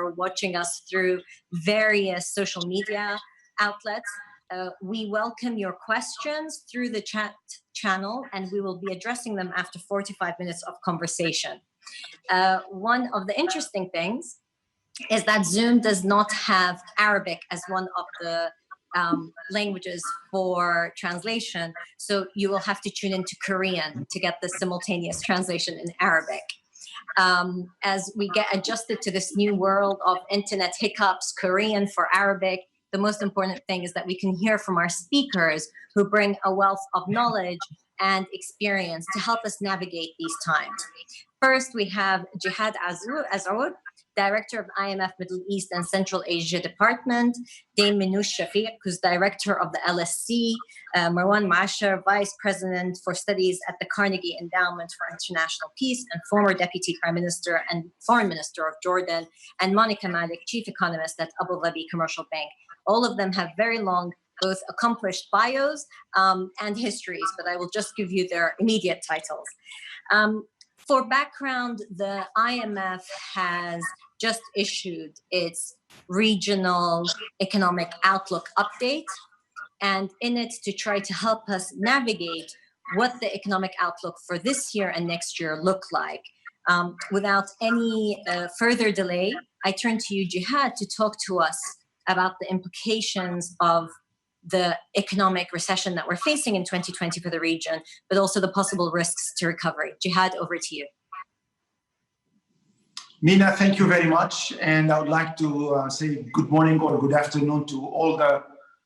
are watching us through various social media outlets. We welcome your questions through the chat channel, and we will be addressing them after 45 minutes of conversation. One of the interesting things is that Zoom does not have Arabic as one of the languages for translation. So you will have to tune into Korean to get the simultaneous translation in Arabic. As we get adjusted to this new world of internet hiccups, Korean for Arabic, the most important thing is that we can hear from our speakers who bring a wealth of knowledge and experience to help us navigate these times. First, we have Jihad Azour, Director of IMF Middle East and Central Asia Department, Dame Minouche Shafiq, who's Director of the LSC, Marwan Maashar, Vice President for Studies at the Carnegie Endowment for International Peace and former Deputy Prime Minister and Foreign Minister of Jordan, and Monica Malik, Chief Economist at Abu Dhabi Commercial Bank. All of them have very long, both accomplished bios and histories, but I will just give you their immediate titles. For background, the IMF has just issued its regional economic outlook update, and in it to try to help us navigate what the economic outlook for this year and next year look like. Without any further delay, I turn to you, Jihad, to talk to us about the implications of the economic recession that we're facing in 2020 for the region, but also the possible risks to recovery. Jihad, over to you. Mina, thank you very much. And I would like to say good morning or good afternoon to all the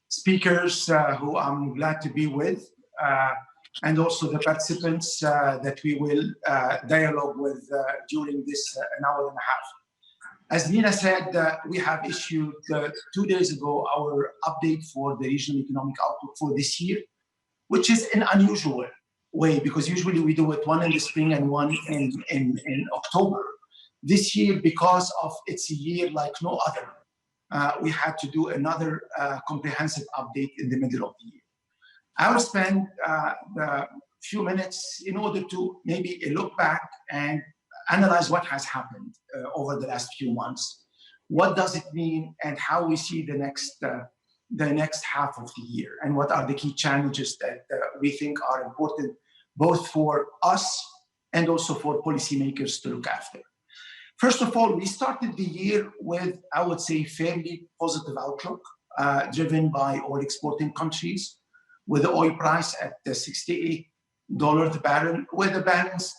speakers who I'm glad to be with, and also the participants that we will dialogue with during this an hour and a half. As Nina said, we have issued 2 days ago our update for the regional economic outlook for this year, which is an unusual way because usually we do it one in the spring and one in October. This year, because of it's a year like no other, we had to do another comprehensive update in the middle of the year. I will spend a few minutes in order to maybe look back and analyze what has happened over the last few months. What does it mean and how we see the next half of the year, and what are the key challenges that we think are important both for us and also for policymakers to look after. First of all, we started the year with, I would say, fairly positive outlook, driven by oil exporting countries, with the oil price at $68 the barrel, with a balanced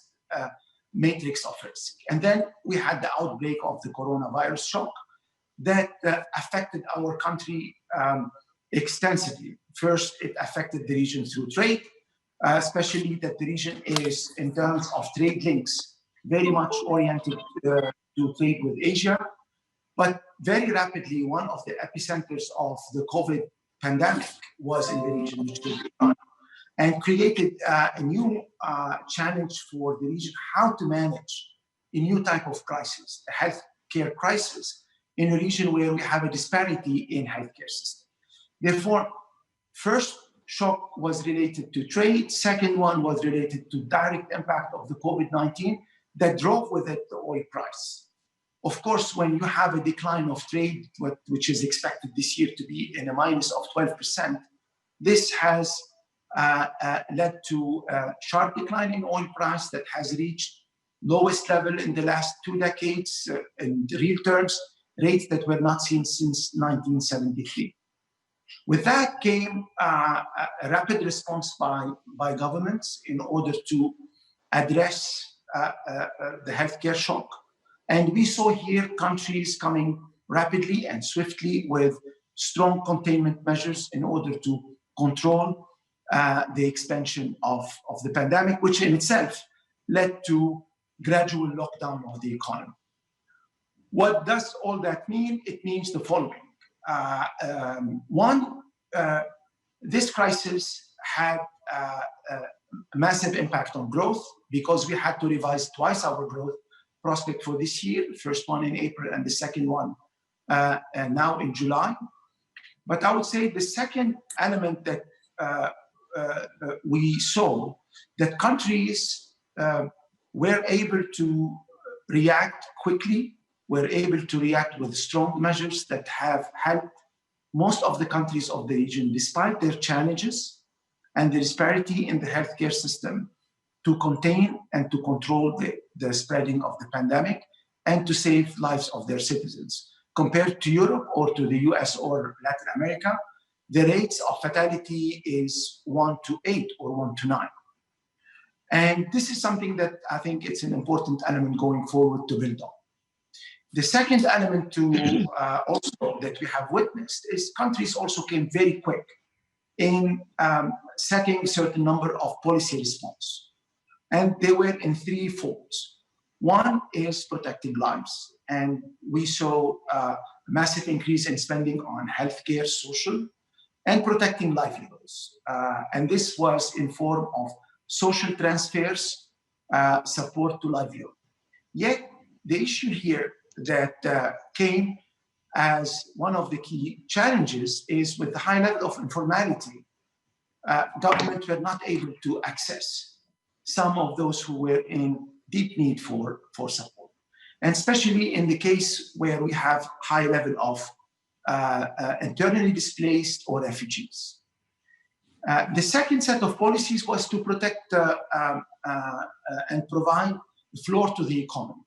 matrix of risk. And then we had the outbreak of the coronavirus shock that affected our country extensively. First, it affected the region through trade, especially that the region is, in terms of trade links, very much oriented to trade with Asia. But very rapidly, one of the epicenters of the COVID pandemic was in the region, which was Iran, and created a new challenge for the region, how to manage a new type of crisis, a healthcare crisis, in a region where we have a disparity in healthcare system. Therefore, first shock was related to trade. Second one was related to direct impact of the COVID-19 that drove with it the oil price. Of course, when you have a decline of trade, which is expected this year to be in a minus of 12%, this has led to a sharp decline in oil price that has reached lowest level in the last 2 decades in real terms, rates that were not seen since 1973. With that came a rapid response by governments in order to address the healthcare shock. And we saw here countries coming rapidly and swiftly with strong containment measures in order to control the expansion of the pandemic, which in itself led to gradual lockdown of the economy. What does all that mean? It means the following. One, this crisis had a massive impact on growth because we had to revise twice our growth prospect for this year, the first one in April and the second one now in July. But I would say the second element that we saw, that countries were able to react quickly were able to react with strong measures that have helped most of the countries of the region, despite their challenges and the disparity in the healthcare system, to contain and to control the spreading of the pandemic and to save lives of their citizens. Compared to Europe or to the US or Latin America, the rates of fatality is 1 to 8 or 1 to 9. And this is something that I think it's an important element going forward to build on. The second element to also that we have witnessed is countries also came very quick in setting a certain number of policy response. And they were in three folds. One is protecting lives. And we saw a massive increase in spending on healthcare, social, and protecting livelihoods. And this was in form of social transfers, support to livelihood. Yet the issue here that came as one of the key challenges is with the high level of informality, governments were not able to access some of those who were in deep need for support. And especially in the case where we have high level of internally displaced or refugees. The second set of policies was to protect and provide the floor to the economy.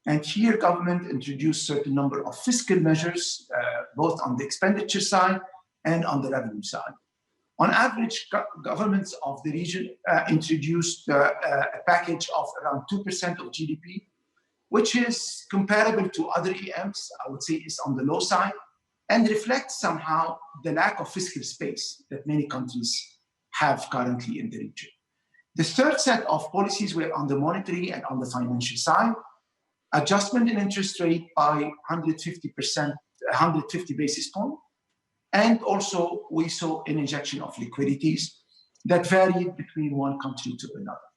And here government introduced certain number of fiscal measures, both on the expenditure side and on the revenue side. On average, governments of the region introduced a package of around 2% of GDP, which is comparable to other EMs, I would say is on the low side, and reflects somehow the lack of fiscal space that many countries have currently in the region. The third set of policies were on the monetary and on the financial side, adjustment in interest rate by 150 basis points, and also we saw an injection of liquidities that varied between one country to another.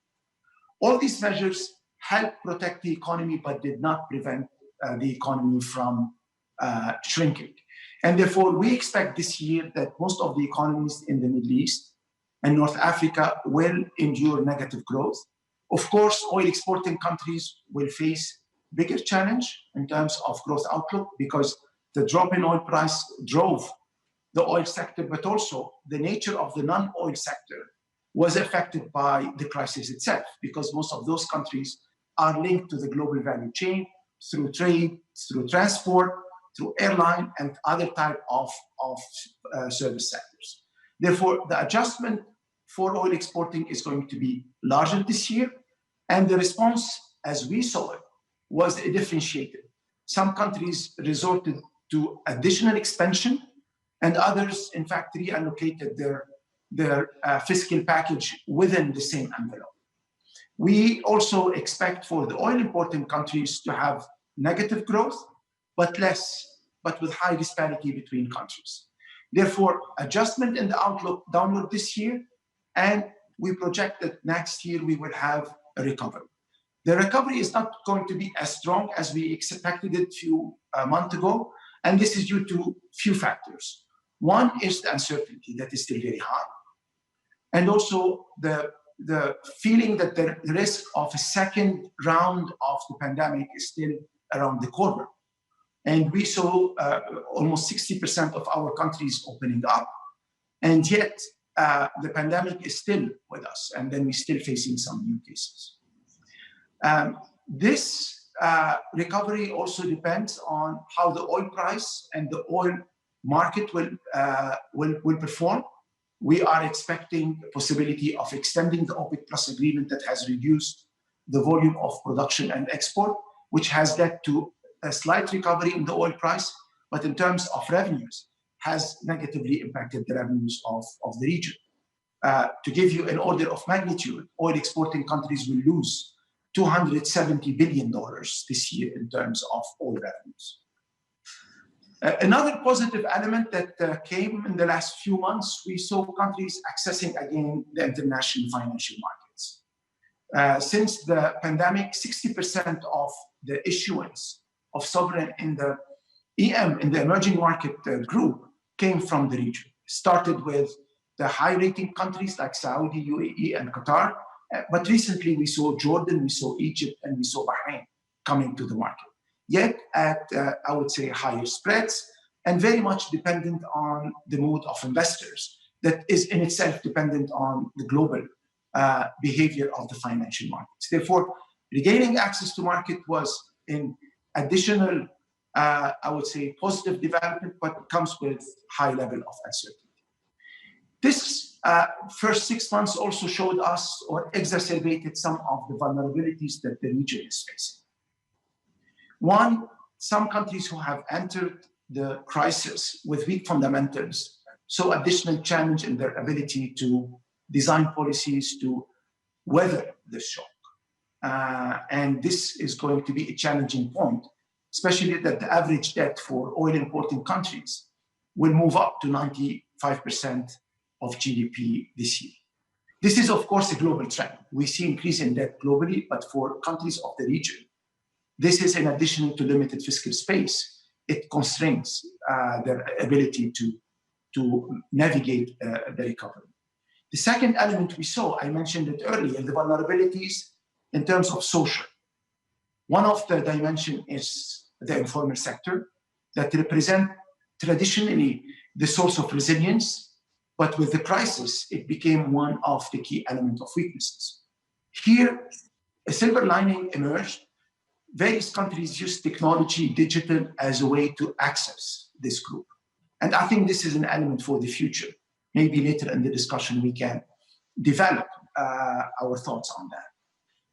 All these measures helped protect the economy, but did not prevent the economy from shrinking. And therefore, we expect this year that most of the economies in the Middle East and North Africa will endure negative growth. Of course, oil exporting countries will face bigger challenge in terms of growth outlook because the drop in oil price drove the oil sector, but also the nature of the non-oil sector was affected by the crisis itself because most of those countries are linked to the global value chain through trade, through transport, through airline and other type of service sectors. Therefore, the adjustment for oil exporting is going to be larger this year. And the response, as we saw it, was differentiated. Some countries resorted to additional expansion and others, in fact, reallocated their fiscal package within the same envelope. We also expect for the oil importing countries to have negative growth, but with high disparity between countries. Therefore, adjustment in the outlook downward this year, and we project that next year we will have a recovery. The recovery is not going to be as strong as we expected it a few months ago, and this is due to few factors. One is the uncertainty that is still very high, and also the feeling that the risk of a second round of the pandemic is still around the corner. And we saw almost 60% of our countries opening up, and yet the pandemic is still with us, and then we're still facing some new cases. This recovery also depends on how the oil price and the oil market will perform. We are expecting the possibility of extending the OPEC Plus agreement that has reduced the volume of production and export, which has led to a slight recovery in the oil price, but in terms of revenues, has negatively impacted the revenues of the region. To give you an order of magnitude, oil exporting countries will lose $270 billion this year in terms of oil revenues. Another positive element that came in the last few months, we saw countries accessing again the international financial markets. Since the pandemic, 60% of the issuance of sovereign in the EM, in the emerging market group, came from the region. Started with the high rating countries like Saudi, UAE, and Qatar. But recently we saw Jordan, we saw Egypt, and we saw Bahrain coming to the market. yet at, I would say, higher spreads, and very much dependent on the mood of investors that is in itself dependent on the global behavior of the financial markets. Therefore, regaining access to market was an additional, I would say, positive development, but comes with high level of uncertainty. This first 6 months also showed us or exacerbated some of the vulnerabilities that the region is facing. One, some countries who have entered the crisis with weak fundamentals saw additional challenge in their ability to design policies to weather the shock. And this is going to be a challenging point, especially that the average debt for oil importing countries will move up to 95% of GDP this year. This is, of course, a global trend. We see increase in debt globally, but for countries of the region, this is in addition to limited fiscal space. It constrains their ability to navigate the recovery. The second element we saw, I mentioned it earlier, the vulnerabilities in terms of social. One of the dimensions is the informal sector that represent traditionally the source of resilience, but with the crisis, it became one of the key elements of weaknesses. Here, a silver lining emerged. Various countries use technology, digital, as a way to access this group. And I think this is an element for the future. Maybe later in the discussion, we can develop our thoughts on that.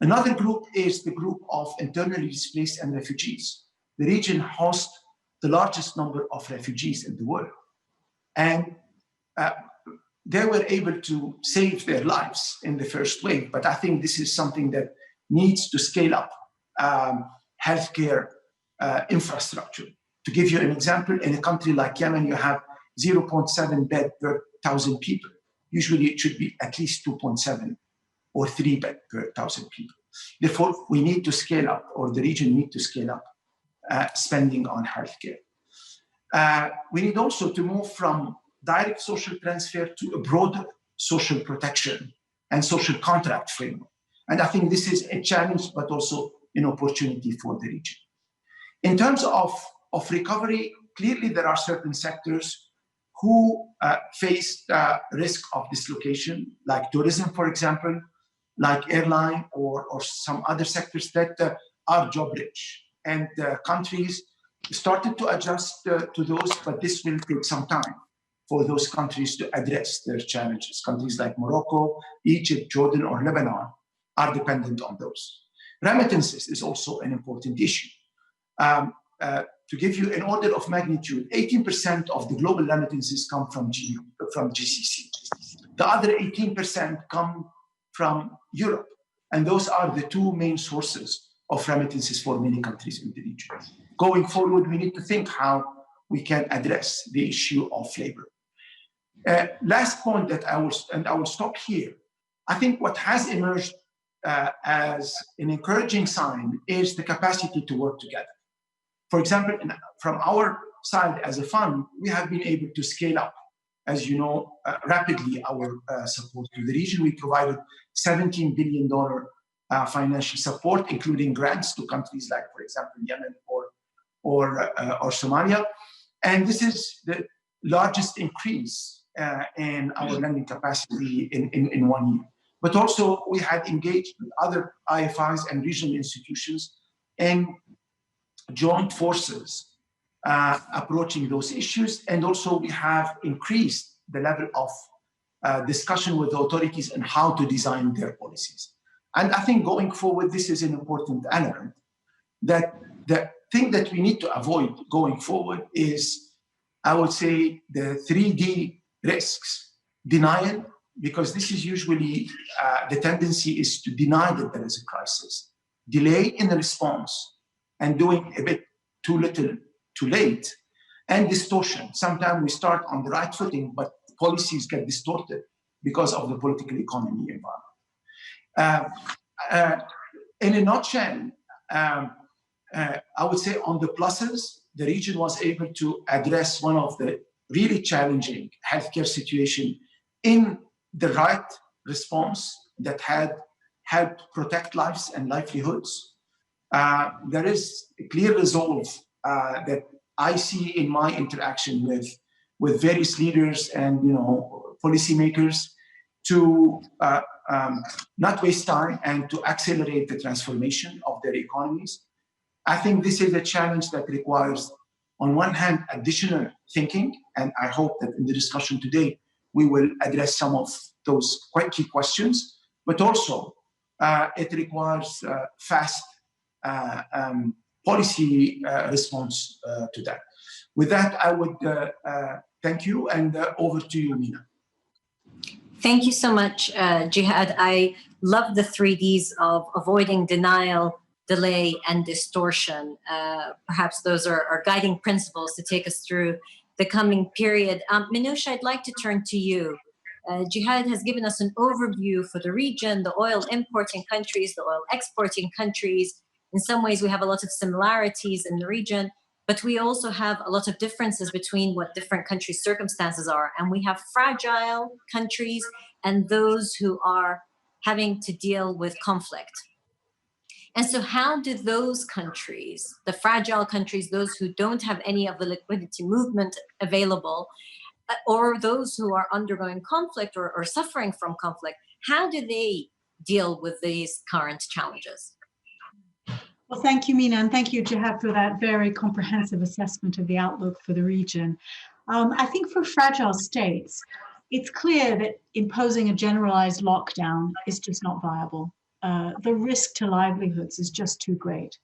Another group is the group of internally displaced and refugees. The region hosts the largest number of refugees in the world. And they were able to save their lives in the first wave. But I think this is something that needs to scale up healthcare infrastructure. To give you an example, in a country like Yemen, you have 0.7 bed per 1,000 people. Usually it should be at least 2.7 or 3 bed per 1,000 people. Therefore, we need to scale up, or the region need to scale up spending on healthcare. We need also to move from direct social transfer to a broader social protection and social contract framework. And I think this is a challenge, but also an opportunity for the region. In terms of recovery, clearly there are certain sectors who face the risk of dislocation, like tourism, for example, like airline or some other sectors that are job rich. And countries started to adjust to those, but this will take some time for those countries to address their challenges. Countries like Morocco, Egypt, Jordan, or Lebanon are dependent on those. Remittances is also an important issue. To give you an order of magnitude, 18% of the global remittances come from GCC. The other 18% come from Europe. And those are the two main sources of remittances for many countries in the region. Going forward, we need to think how we can address the issue of labor. Last point that I will stop here. I think what has emerged as an encouraging sign is the capacity to work together. For example, from our side as a fund, we have been able to scale up, as you know, rapidly our support to the region. We provided $17 billion financial support, including grants to countries like, for example, Yemen or Somalia. And this is the largest increase in our lending capacity in 1 year. But also we had engaged with other IFIs and regional institutions in joint forces approaching those issues. And also we have increased the level of discussion with the authorities on how to design their policies. And I think going forward, this is an important element. That the thing that we need to avoid going forward is, I would say, the 3D risks. Denial, because this is usually the tendency is to deny that there is a crisis. Delay in the response and doing a bit too little, too late. And distortion. Sometimes we start on the right footing, but policies get distorted because of the political economy environment. In a nutshell, I would say on the pluses, the region was able to address one of the really challenging healthcare situation in the right response that had helped protect lives and livelihoods. There is a clear resolve that I see in my interaction with various leaders and policymakers to not waste time and to accelerate the transformation of their economies. I think this is a challenge that requires, on one hand, additional thinking, and I hope that in the discussion today, we will address some of those quite key questions, but also it requires fast policy response to that. With that, I would thank you, and over to you, Mina. Thank you so much, Jihad. I love the 3Ds of avoiding denial, delay, and distortion. Perhaps those are guiding principles to take us through the coming period. Minouche, I'd like to turn to you. Jihad has given us an overview for the region, the oil importing countries, the oil exporting countries. In some ways, we have a lot of similarities in the region, but we also have a lot of differences between what different countries' circumstances are. And we have fragile countries and those who are having to deal with conflict. And so how do those countries, the fragile countries, those who don't have any of the liquidity movement available, or those who are undergoing conflict or suffering from conflict, how do they deal with these current challenges? Well, thank you, Mina, and thank you, Jihad, for that very comprehensive assessment of the outlook for the region. I think for fragile states, it's clear that imposing a generalized lockdown is just not viable. The risk to livelihoods is just too great.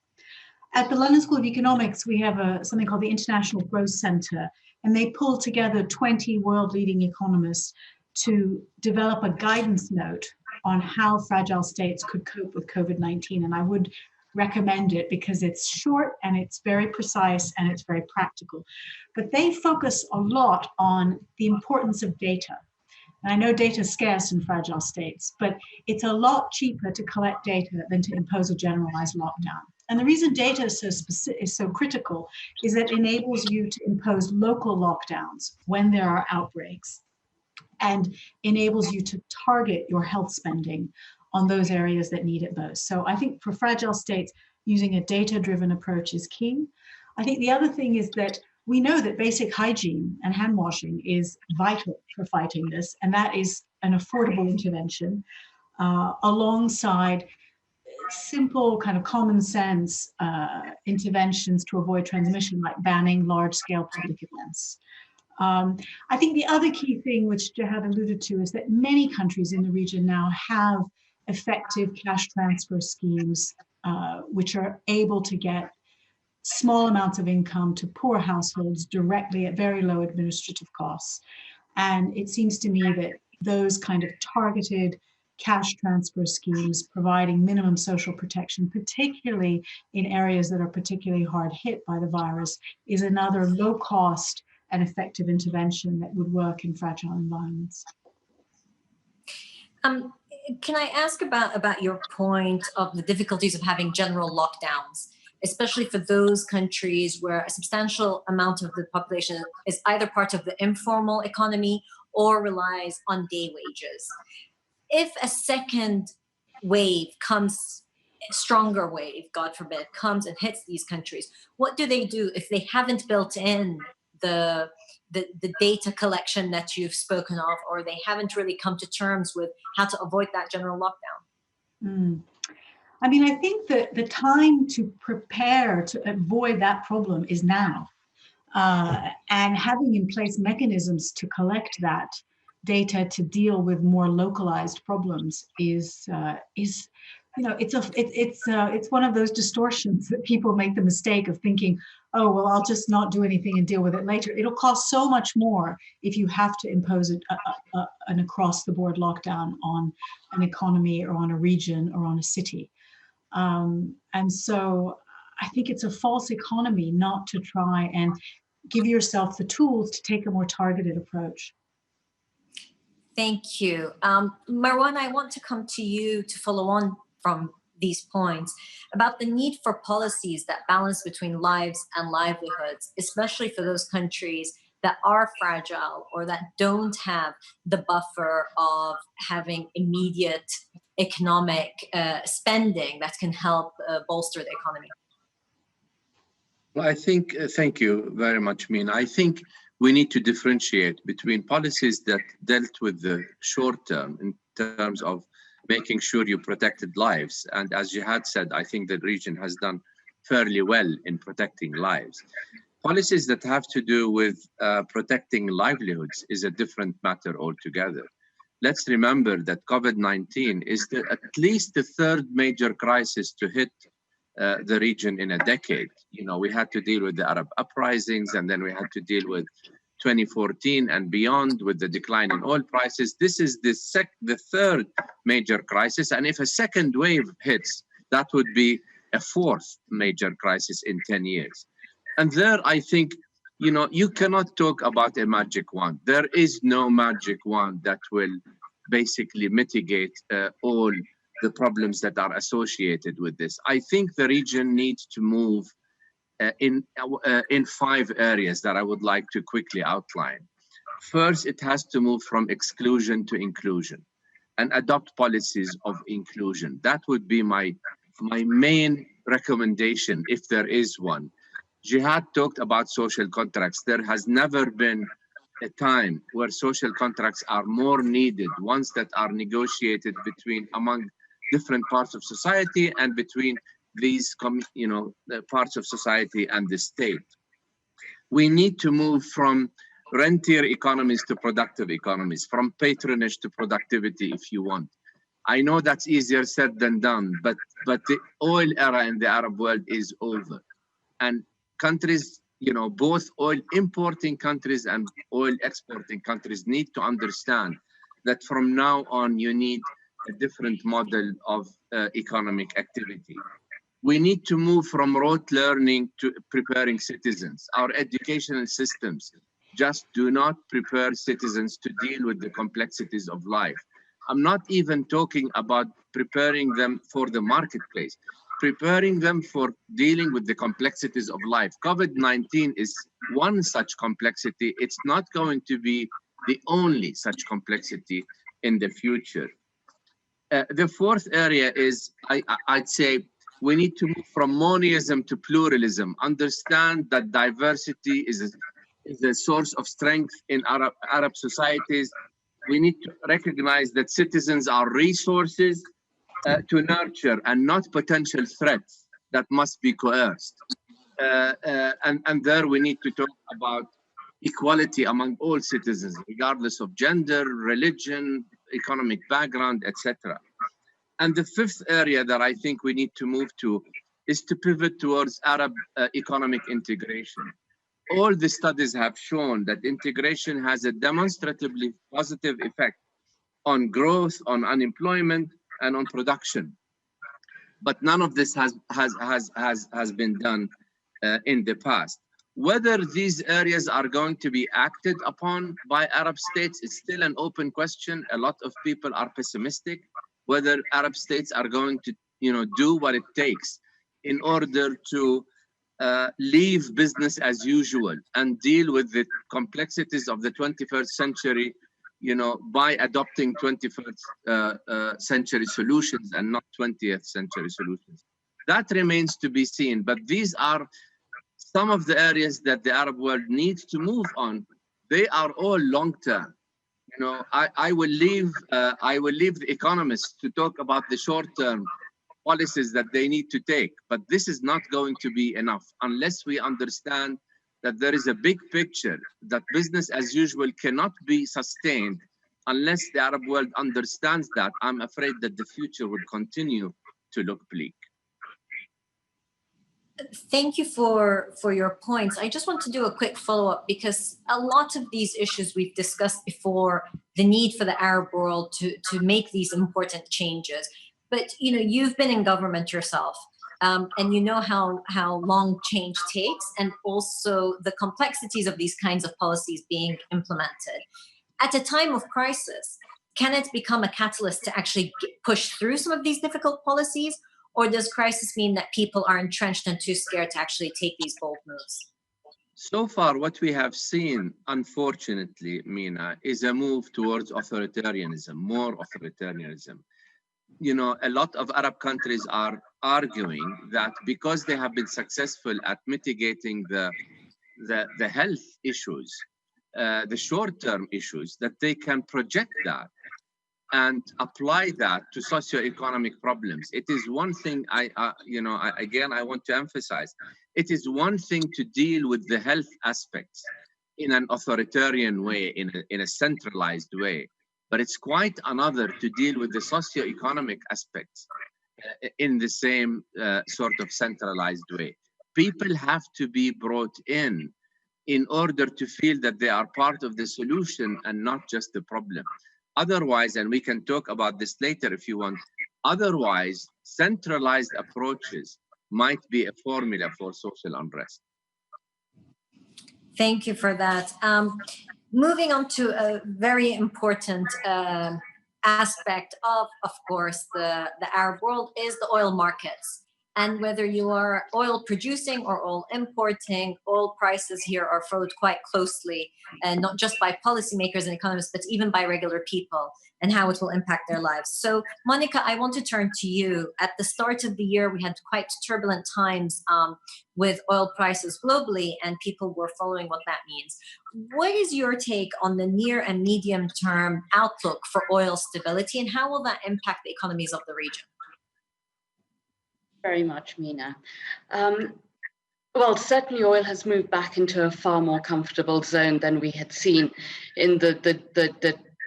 At the London School of Economics, we have something called the International Growth Center, and they pulled together 20 world-leading economists to develop a guidance note on how fragile states could cope with COVID-19. And I would recommend it because it's short and it's very precise and it's very practical. But they focus a lot on the importance of data. And I know data is scarce in fragile states, but it's a lot cheaper to collect data than to impose a generalized lockdown. And the reason data is so critical is that it enables you to impose local lockdowns when there are outbreaks and enables you to target your health spending on those areas that need it most. So I think for fragile states, using a data-driven approach is key. I think the other thing is that we know that basic hygiene and hand washing is vital for fighting this, and that is an affordable intervention alongside simple kind of common sense interventions to avoid transmission, like banning large-scale public events. I think the other key thing, which Jihad alluded to, is that many countries in the region now have effective cash transfer schemes, which are able to get small amounts of income to poor households directly at very low administrative costs. And it seems to me that those kind of targeted cash transfer schemes providing minimum social protection, particularly in areas that are particularly hard hit by the virus, is another low cost and effective intervention that would work in fragile environments. Can I ask about your point of the difficulties of having general lockdowns, especially for those countries where a substantial amount of the population is either part of the informal economy or relies on day wages? If a second wave comes, a stronger wave, God forbid, comes and hits these countries, what do they do if they haven't built in the data collection that you've spoken of, or they haven't really come to terms with how to avoid that general lockdown? I mean, I think that the time to prepare to avoid that problem is now. And having in place mechanisms to collect that data to deal with more localized problems is you know, it's one of those distortions that people make the mistake of thinking, oh, well, I'll just not do anything and deal with it later. It'll cost so much more if you have to impose an across-the-board lockdown on an economy or on a region or on a city. And so I think it's a false economy not to try and give yourself the tools to take a more targeted approach. Thank you. Marwan, I want to come to you to follow on from these points about the need for policies that balance between lives and livelihoods, especially for those countries that are fragile or that don't have the buffer of having immediate economic spending that can help bolster the economy? Well, I think, thank you very much, Mina. I think we need to differentiate between policies that dealt with the short term in terms of making sure you protected lives. And as Jihad said, I think the region has done fairly well in protecting lives. Policies that have to do with protecting livelihoods is a different matter altogether. Let's remember that COVID-19 is at least the third major crisis to hit the region in a decade. You know, we had to deal with the Arab uprisings, and then we had to deal with 2014 and beyond with the decline in oil prices. This is the third major crisis, and if a second wave hits, that would be a fourth major crisis in 10 years. And there, I think, you know, you cannot talk about a magic wand. There is no magic wand that will basically mitigate all the problems that are associated with this. I think the region needs to move in 5 areas that I would like to quickly outline. First, it has to move from exclusion to inclusion and adopt policies of inclusion. That would be my main recommendation, if there is one. Jihad talked about social contracts. There has never been a time where social contracts are more needed, ones that are negotiated among different parts of society and between these parts of society and the state. We need to move from rentier economies to productive economies, from patronage to productivity, if you want. I know that's easier said than done, but the oil era in the Arab world is over. And countries, you know, both oil importing countries and oil exporting countries need to understand that from now on, you need a different model of economic activity. We need to move from rote learning to preparing citizens. Our educational systems just do not prepare citizens to deal with the complexities of life. I'm not even talking about preparing them for the marketplace, preparing them for dealing with the complexities of life. COVID-19 is one such complexity. It's not going to be the only such complexity in the future. The fourth area is, I'd say, we need to move from monism to pluralism. Understand that diversity is a source of strength in Arab societies. We need to recognize that citizens are resources to nurture and not potential threats that must be coerced. And there we need to talk about equality among all citizens, regardless of gender, religion, economic background, etc. And the fifth area that I think we need to move to is to pivot towards Arab economic integration. All the studies have shown that integration has a demonstratively positive effect on growth, on unemployment, and on production. But none of this has been done in the past. Whether these areas are going to be acted upon by Arab states is still an open question. A lot of people are pessimistic whether Arab states are going to, do what it takes in order to leave business as usual and deal with the complexities of the 21st century, by adopting 21st century solutions and not 20th century solutions. That remains to be seen, but these are some of the areas that the Arab world needs to move on. They are all long-term. I will leave the economists to talk about the short-term policies that they need to take, but this is not going to be enough unless we understand that there is a big picture, that business as usual cannot be sustained unless the Arab world understands that. I'm afraid that the future will continue to look bleak. Thank you for your points. I just want to do a quick follow-up because a lot of these issues we've discussed before, the need for the Arab world to make these important changes. But you've been in government yourself, and you know how long change takes, and also the complexities of these kinds of policies being implemented. At a time of crisis, can it become a catalyst to actually push through some of these difficult policies? Or does crisis mean that people are entrenched and too scared to actually take these bold moves? So far, what we have seen, unfortunately, Mina, is a move towards authoritarianism, more authoritarianism. you know, a lot of Arab countries are arguing that because they have been successful at mitigating the health issues, the short-term issues, that they can project that and apply that to socioeconomic problems. It is one thing again, I want to emphasize, it is one thing to deal with the health aspects in an authoritarian way, in a centralized way, but it's quite another to deal with the socioeconomic aspects in the same sort of centralized way. People have to be brought in order to feel that they are part of the solution and not just the problem. Otherwise, and we can talk about this later if you want, otherwise, centralized approaches might be a formula for social unrest. Thank you for that. Moving on to a very important aspect of course, the Arab world is the oil markets. And whether you are oil producing or oil importing, oil prices here are followed quite closely, and not just by policymakers and economists, but even by regular people, and how it will impact their lives. So, Monica, I want to turn to you. At the start of the year, we had quite turbulent times with oil prices globally, and people were following what that means. What is your take on the near and medium term outlook for oil stability, and how will that impact the economies of the region? Very much, Mina. Well, certainly oil has moved back into a far more comfortable zone than we had seen in the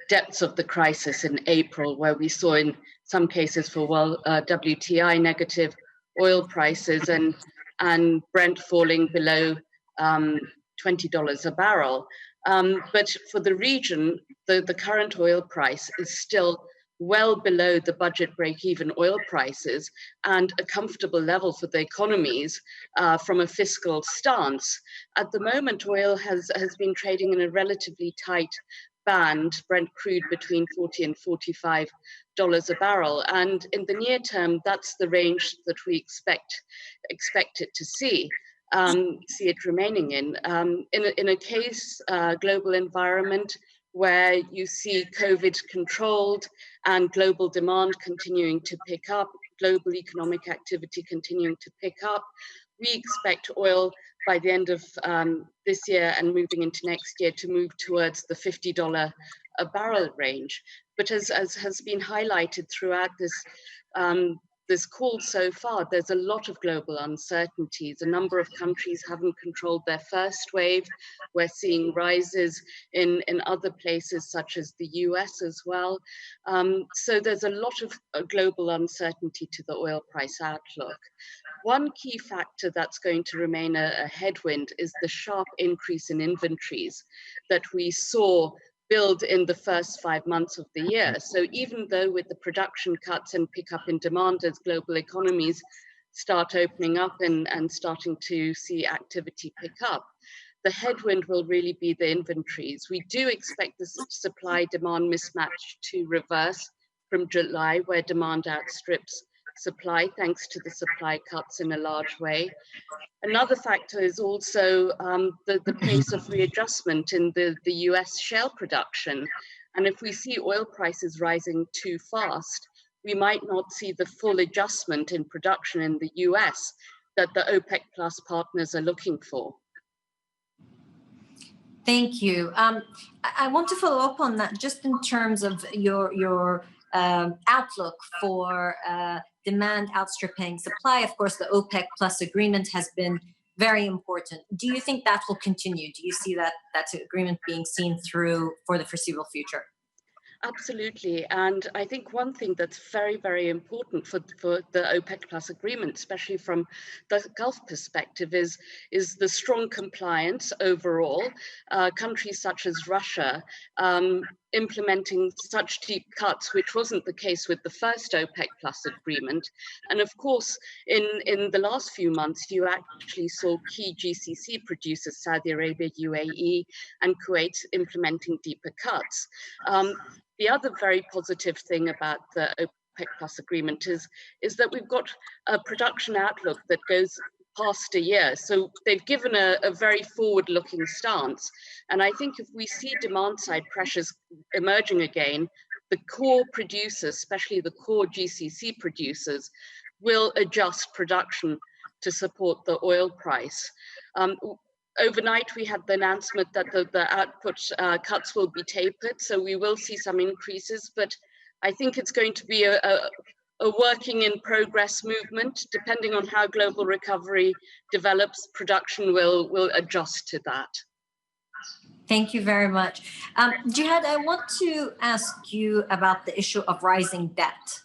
depths of the crisis in April, where we saw in some cases for WTI negative oil prices and Brent falling below $20 a barrel. But for the region, the current oil price is still well below the budget break-even oil prices and a comfortable level for the economies from a fiscal stance. At the moment, oil has been trading in a relatively tight band, Brent crude between $40 and $45 a barrel. And in the near term, that's the range that we expect it to see it remaining in. In a case, global environment, where you see COVID controlled and global demand continuing to pick up, global economic activity continuing to pick up, we expect oil by the end of this year and moving into next year to move towards the $50 a barrel range. But as has been highlighted throughout this call so far, there's a lot of global uncertainties. A number of countries haven't controlled their first wave. We're seeing rises in other places, such as the US as well. So there's a lot of global uncertainty to the oil price outlook. One key factor that's going to remain a headwind is the sharp increase in inventories that we saw build in the first 5 months of the year. So even though with the production cuts and pickup in demand as global economies start opening up and starting to see activity pick up, the headwind will really be the inventories. We do expect the supply-demand mismatch to reverse from July, where demand outstrips supply thanks to the supply cuts in a large way. Another factor is also the pace of readjustment in the US shale production. And if we see oil prices rising too fast, we might not see the full adjustment in production in the US that the OPEC Plus partners are looking for. Thank you. I want to follow up on that just in terms of your outlook for demand outstripping supply. Of course, the OPEC Plus agreement has been very important. Do you think that will continue? Do you see that agreement being seen through for the foreseeable future? Absolutely. And I think one thing that's very, very important for the OPEC Plus agreement, especially from the Gulf perspective, is the strong compliance overall. Countries such as Russia implementing such deep cuts, which wasn't the case with the first OPEC Plus agreement. And of course, in the last few months, you actually saw key GCC producers, Saudi Arabia, UAE, and Kuwait implementing deeper cuts. The other very positive thing about the OPEC Plus agreement is that we've got a production outlook that goes past a year. So they've given a very forward-looking stance. And I think if we see demand-side pressures emerging again, the core producers, especially the core GCC producers, will adjust production to support the oil price. Overnight, we had the announcement that the output cuts will be tapered, so we will see some increases, but I think it's going to be a working in progress movement. Depending on how global recovery develops, production will adjust to that. Thank you very much. Jihad, I want to ask you about the issue of rising debt.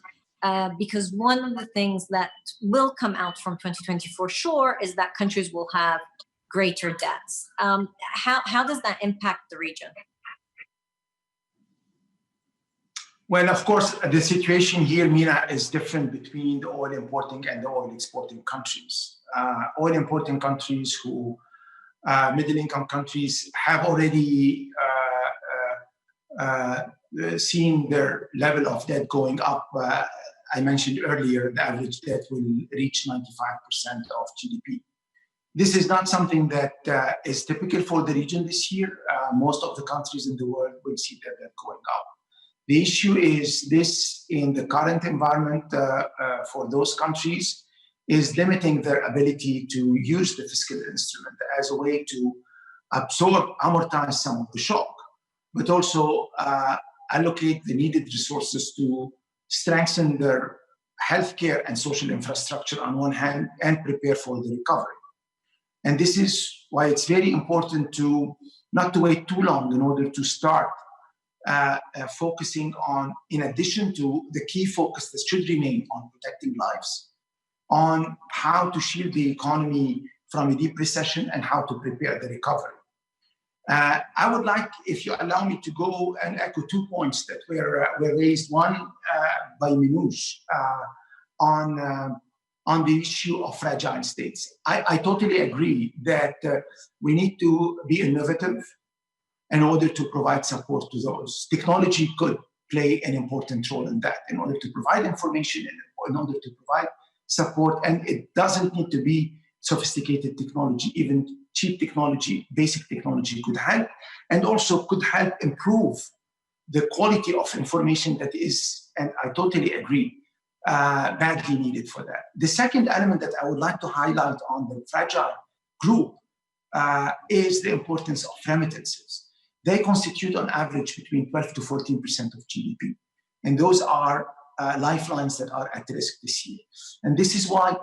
Because one of the things that will come out from 2024 sure is that countries will have greater debts. How does that impact the region? Well, of course, the situation here, Mina, is different between the oil importing and the oil exporting countries. Oil importing countries who, middle income countries, have already seen their level of debt going up. I mentioned earlier, the average debt will reach 95% of GDP. This is not something that is typical for the region this year. Most of the countries in the world will see their debt going up. The issue is this, in the current environment for those countries, is limiting their ability to use the fiscal instrument as a way to amortize some of the shock, but also allocate the needed resources to strengthen their healthcare and social infrastructure on one hand and prepare for the recovery. And this is why it's very important to not to wait too long in order to start focusing on, in addition to the key focus that should remain on protecting lives, on how to shield the economy from a deep recession and how to prepare the recovery. I would like, if you allow me, to go and echo 2 points that were raised. One by Minouche on the issue of fragile states. I totally agree that we need to be innovative in order to provide support to those. Technology could play an important role in that, in order to provide information, in order to provide support. And it doesn't need to be sophisticated technology. Even cheap technology, basic technology could help, and also could help improve the quality of information that is, and I totally agree, badly needed for that. The second element that I would like to highlight on the fragile group is the importance of remittances. They constitute on average between 12 to 14% of GDP. And those are lifelines that are at risk this year. And this is why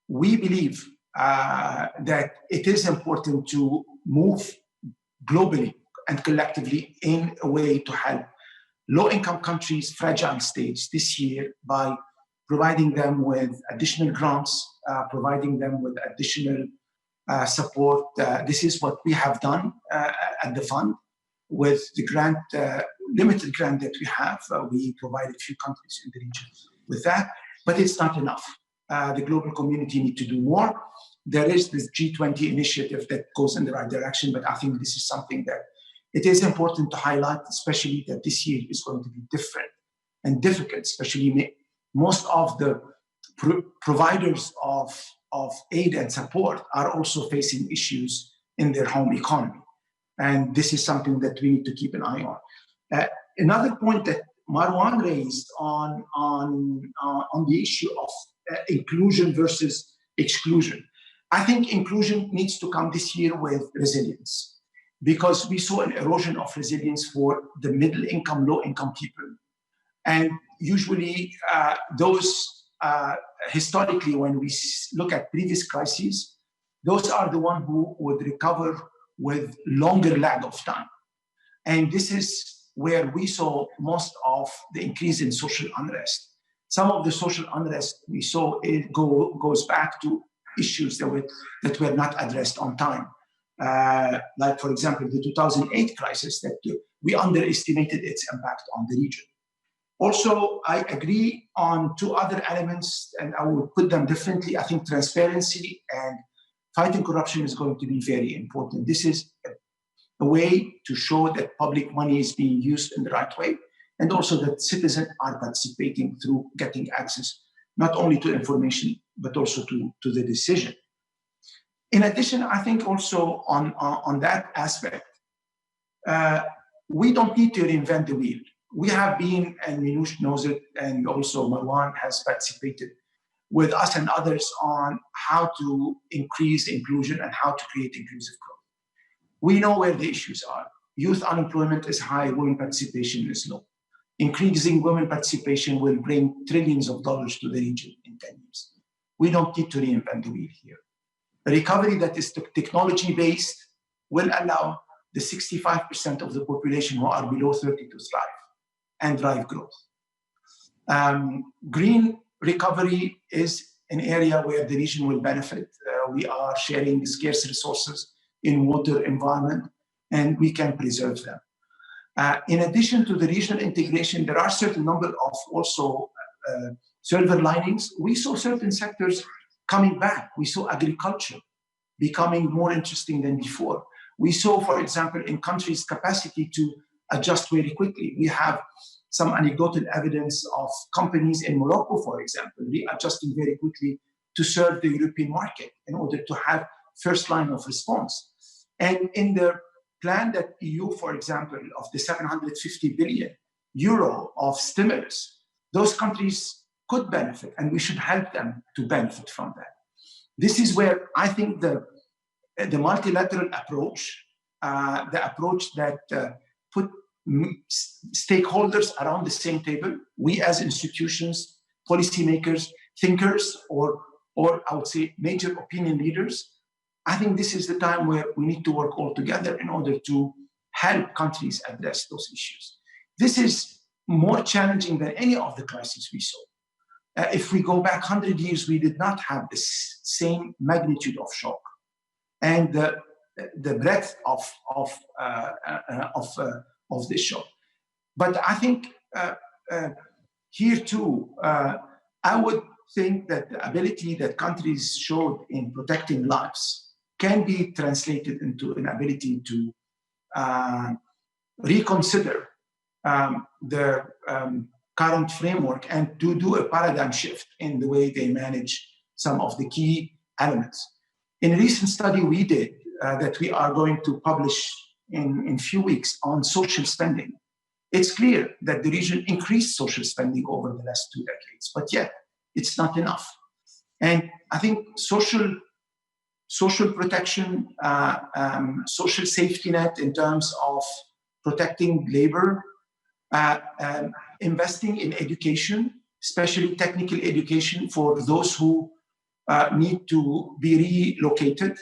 we believe that it is important to move globally and collectively in a way to help low-income countries, fragile states this year by providing them with additional grants, providing them with additional support. This is what we have done at the fund with the grant, limited grant that we have. We provided a few countries in the region with that, but it's not enough. The global community need to do more. There is this G20 initiative that goes in the right direction, but I think this is something that it is important to highlight, especially that this year is going to be different and difficult, especially most of the providers of aid and support are also facing issues in their home economy. And this is something that we need to keep an eye on. Another point that Marwan raised on the issue of inclusion versus exclusion. I think inclusion needs to come this year with resilience, because we saw an erosion of resilience for the middle income, low income people. And usually those, historically, when we look at previous crises, those are the ones who would recover with longer lag of time. And this is where we saw most of the increase in social unrest. Some of the social unrest we saw goes back to issues that were not addressed on time. Like, for example, the 2008 crisis, that we underestimated its impact on the region. Also, I agree on 2 other elements, and I will put them differently. I think transparency and fighting corruption is going to be very important. This is a way to show that public money is being used in the right way, and also that citizens are participating through getting access, not only to information, but also to the decision. In addition, I think also on that aspect, we don't need to reinvent the wheel. we have been, and Minouche knows it, and also Marwan has participated with us and others on how to increase inclusion and how to create inclusive growth. We know where the issues are. Youth unemployment is high, women participation is low. Increasing women participation will bring trillions of dollars to the region in 10 years. We don't need to reinvent the wheel here. A recovery that is technology-based will allow the 65% of the population who are below 30 to thrive and drive growth. Green recovery is an area where the region will benefit. We are sharing scarce resources in water, environment, and we can preserve them. In addition to the regional integration, there are certain number of also silver linings. We saw certain sectors coming back. We saw agriculture becoming more interesting than before. We saw, for example, in countries' capacity to adjust very quickly. We have some anecdotal evidence of companies in Morocco, for example, readjusting very quickly to serve the European market in order to have first line of response. And in the plan that EU, for example, of the 750 billion euro of stimulus, those countries could benefit, and we should help them to benefit from that. This is where I think the multilateral approach, the approach that put stakeholders around the same table, we as institutions, policymakers, thinkers, or I would say major opinion leaders, I think this is the time where we need to work all together in order to help countries address those issues. This is more challenging than any of the crises we saw. If we go back 100 years, we did not have the same magnitude of shock and the breadth of this shock. But I think here too, I would think that the ability that countries showed in protecting lives can be translated into an ability to reconsider the current framework and to do a paradigm shift in the way they manage some of the key elements. In a recent study we did that we are going to publish in a few weeks on social spending, it's clear that the region increased social spending over the last 2 decades, but yet it's not enough. And I think social protection, social safety net in terms of protecting labor, investing in education, especially technical education for those who need to be relocated,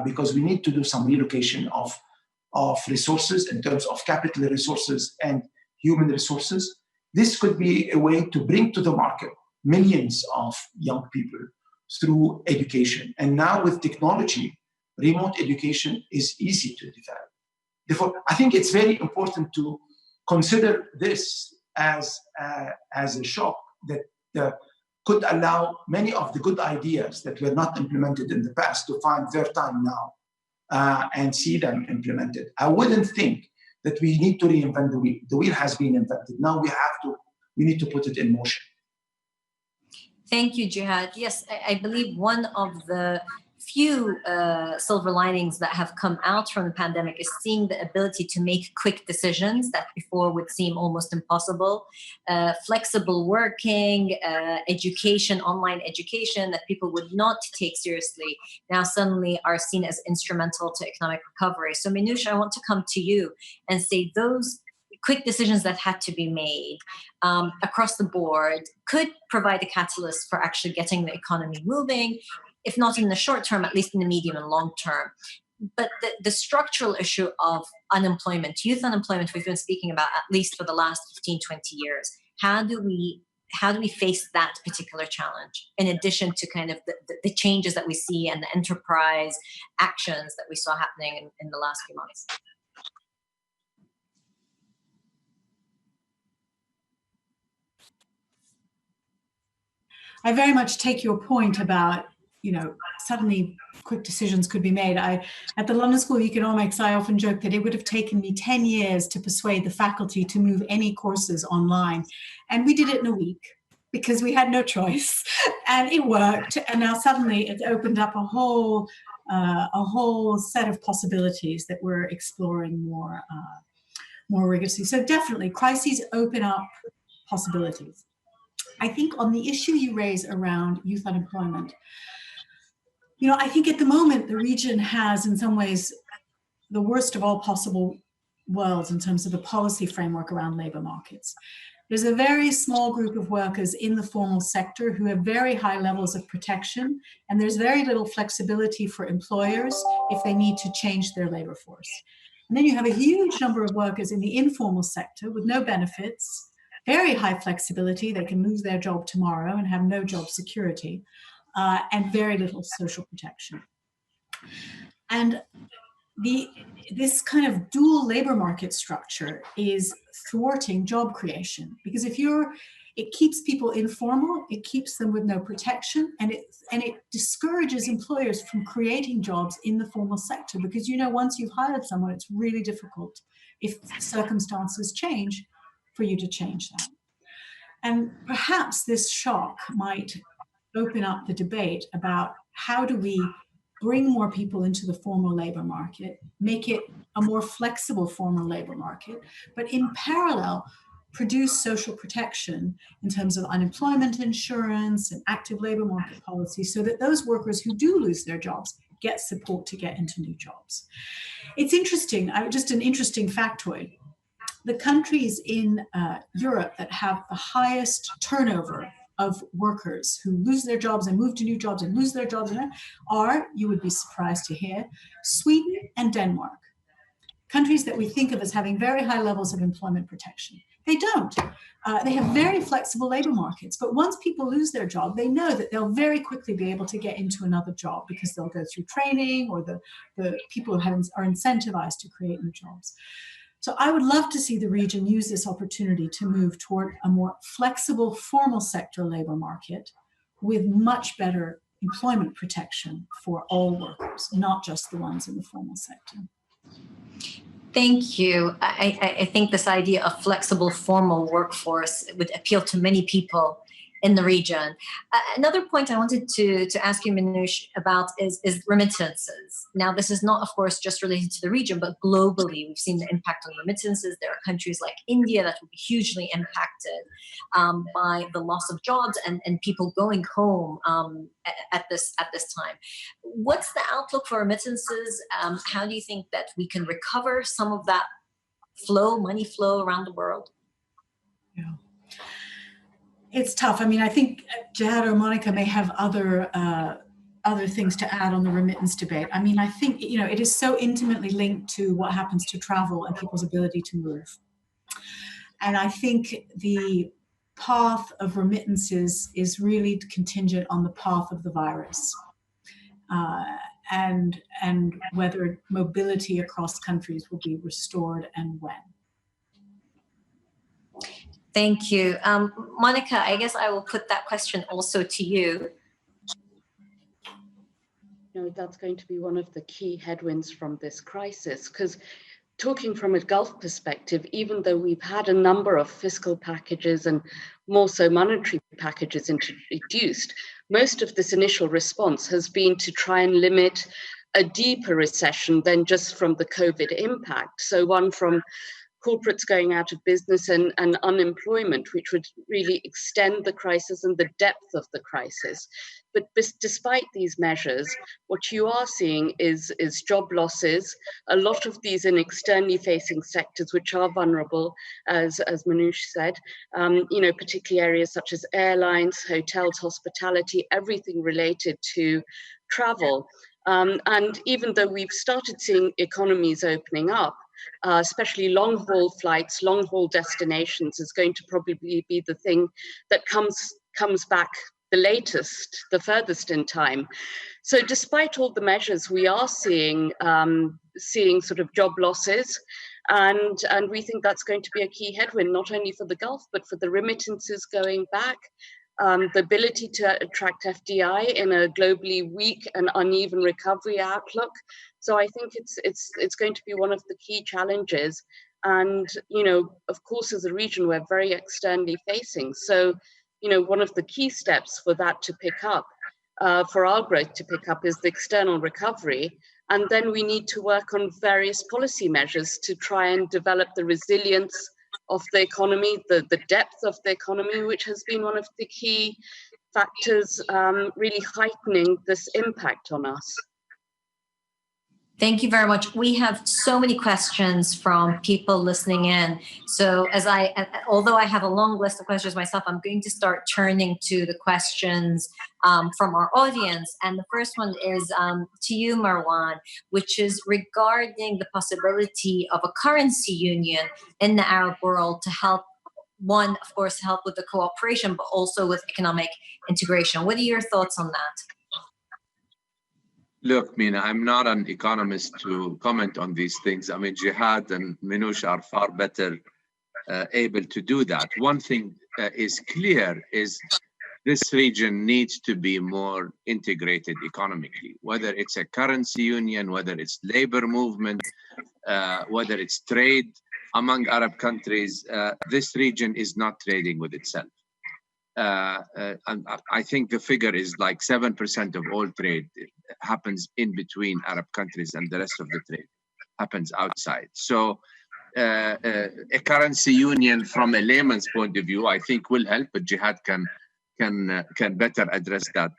because we need to do some relocation of resources in terms of capital resources and human resources. This could be a way to bring to the market millions of young people through education. And now with technology, remote education is easy to develop. Therefore, I think it's very important to consider this as a shock that could allow many of the good ideas that were not implemented in the past to find their time now and see them implemented. I wouldn't think that we need to reinvent the wheel. The wheel has been invented. Now we need to put it in motion. Thank you, Jihad. Yes, I believe one of the few silver linings that have come out from the pandemic is seeing the ability to make quick decisions that before would seem almost impossible. Flexible working, education, online education that people would not take seriously now suddenly are seen as instrumental to economic recovery. So Minouche, I want to come to you and say those quick decisions that had to be made across the board could provide a catalyst for actually getting the economy moving, if not in the short term, at least in the medium and long term. But the structural issue of unemployment, youth unemployment, we've been speaking about at least for the last 15, 20 years. How do we face that particular challenge in addition to kind of the changes that we see and the enterprise actions that we saw happening in the last few months? I very much take your point about, suddenly quick decisions could be made. At the London School of Economics, I often joke that it would have taken me 10 years to persuade the faculty to move any courses online. And we did it in a week because we had no choice and it worked. And now suddenly it's opened up a whole set of possibilities that we're exploring more rigorously. So definitely, crises open up possibilities. I think on the issue you raise around youth unemployment, I think at the moment the region has in some ways the worst of all possible worlds in terms of the policy framework around labor markets. There's a very small group of workers in the formal sector who have very high levels of protection, and there's very little flexibility for employers if they need to change their labor force. And then you have a huge number of workers in the informal sector with no benefits, very high flexibility. They can lose their job tomorrow and have no job security, and very little social protection. And this kind of dual labor market structure is thwarting job creation, because it keeps people informal, it keeps them with no protection, and it discourages employers from creating jobs in the formal sector, because once you've hired someone, it's really difficult if circumstances change for you to change that. And perhaps this shock might open up the debate about how do we bring more people into the formal labor market, make it a more flexible formal labor market, but in parallel, produce social protection in terms of unemployment insurance and active labor market policy so that those workers who do lose their jobs get support to get into new jobs. It's interesting, just an interesting factoid. The countries in Europe that have the highest turnover of workers who lose their jobs and move to new jobs and lose their jobs are, you would be surprised to hear, Sweden and Denmark. Countries that we think of as having very high levels of employment protection. They don't. They have very flexible labor markets, but once people lose their job, they know that they'll very quickly be able to get into another job because they'll go through training, or the people are incentivized to create new jobs. So I would love to see the region use this opportunity to move toward a more flexible formal sector labor market with much better employment protection for all workers, not just the ones in the formal sector. Thank you. I think this idea of flexible formal workforce would appeal to many people in the region. Another point I wanted to ask you, Minouche, about is remittances. Now, this is not, of course, just related to the region, but globally, we've seen the impact on remittances. There are countries like India that will be hugely impacted by the loss of jobs and people going home at this time. What's the outlook for remittances? How do you think that we can recover some of that money flow around the world? Yeah. It's tough. I mean, I think Jihad or Monica may have other things to add on the remittance debate. I mean, I think, it is so intimately linked to what happens to travel and people's ability to move. And I think the path of remittances is really contingent on the path of the virus, and whether mobility across countries will be restored and when. Thank you. Monica, I guess I will put that question also to you. That's going to be one of the key headwinds from this crisis, because talking from a Gulf perspective, even though we've had a number of fiscal packages and more so monetary packages introduced, most of this initial response has been to try and limit a deeper recession than just from the COVID impact. So one from corporates going out of business and unemployment, which would really extend the crisis and the depth of the crisis. But despite these measures, what you are seeing is job losses, a lot of these in externally facing sectors, which are vulnerable, as Minouche said, particularly areas such as airlines, hotels, hospitality, everything related to travel. And even though we've started seeing economies opening up, especially long-haul flights, long-haul destinations is going to probably be the thing that comes back the furthest in time. So despite all the measures, we are seeing sort of job losses, and we think that's going to be a key headwind, not only for the Gulf, but for the remittances going back, the ability to attract FDI in a globally weak and uneven recovery outlook. So I think it's going to be one of the key challenges. And, of course, as a region, we're very externally facing. So, one of the key steps for that to pick up, for our growth to pick up, is the external recovery. And then we need to work on various policy measures to try and develop the resilience of the economy, the depth of the economy, which has been one of the key factors really heightening this impact on us. Thank you very much. We have so many questions from people listening in. So although I have a long list of questions myself, I'm going to start turning to the questions from our audience. And the first one is to you, Marwan, which is regarding the possibility of a currency union in the Arab world to help, one, of course, help with the cooperation, but also with economic integration. What are your thoughts on that? Look, Mina, I'm not an economist to comment on these things. I mean, Jihad and Minouche are far better able to do that. One thing is clear is this region needs to be more integrated economically, whether it's a currency union, whether it's labor movement, whether it's trade among Arab countries. This region is not trading with itself. And I think the figure is like 7% of all trade happens in between Arab countries, and the rest of the trade happens outside. So a currency union from a layman's point of view, I think will help, but Jihad can better address that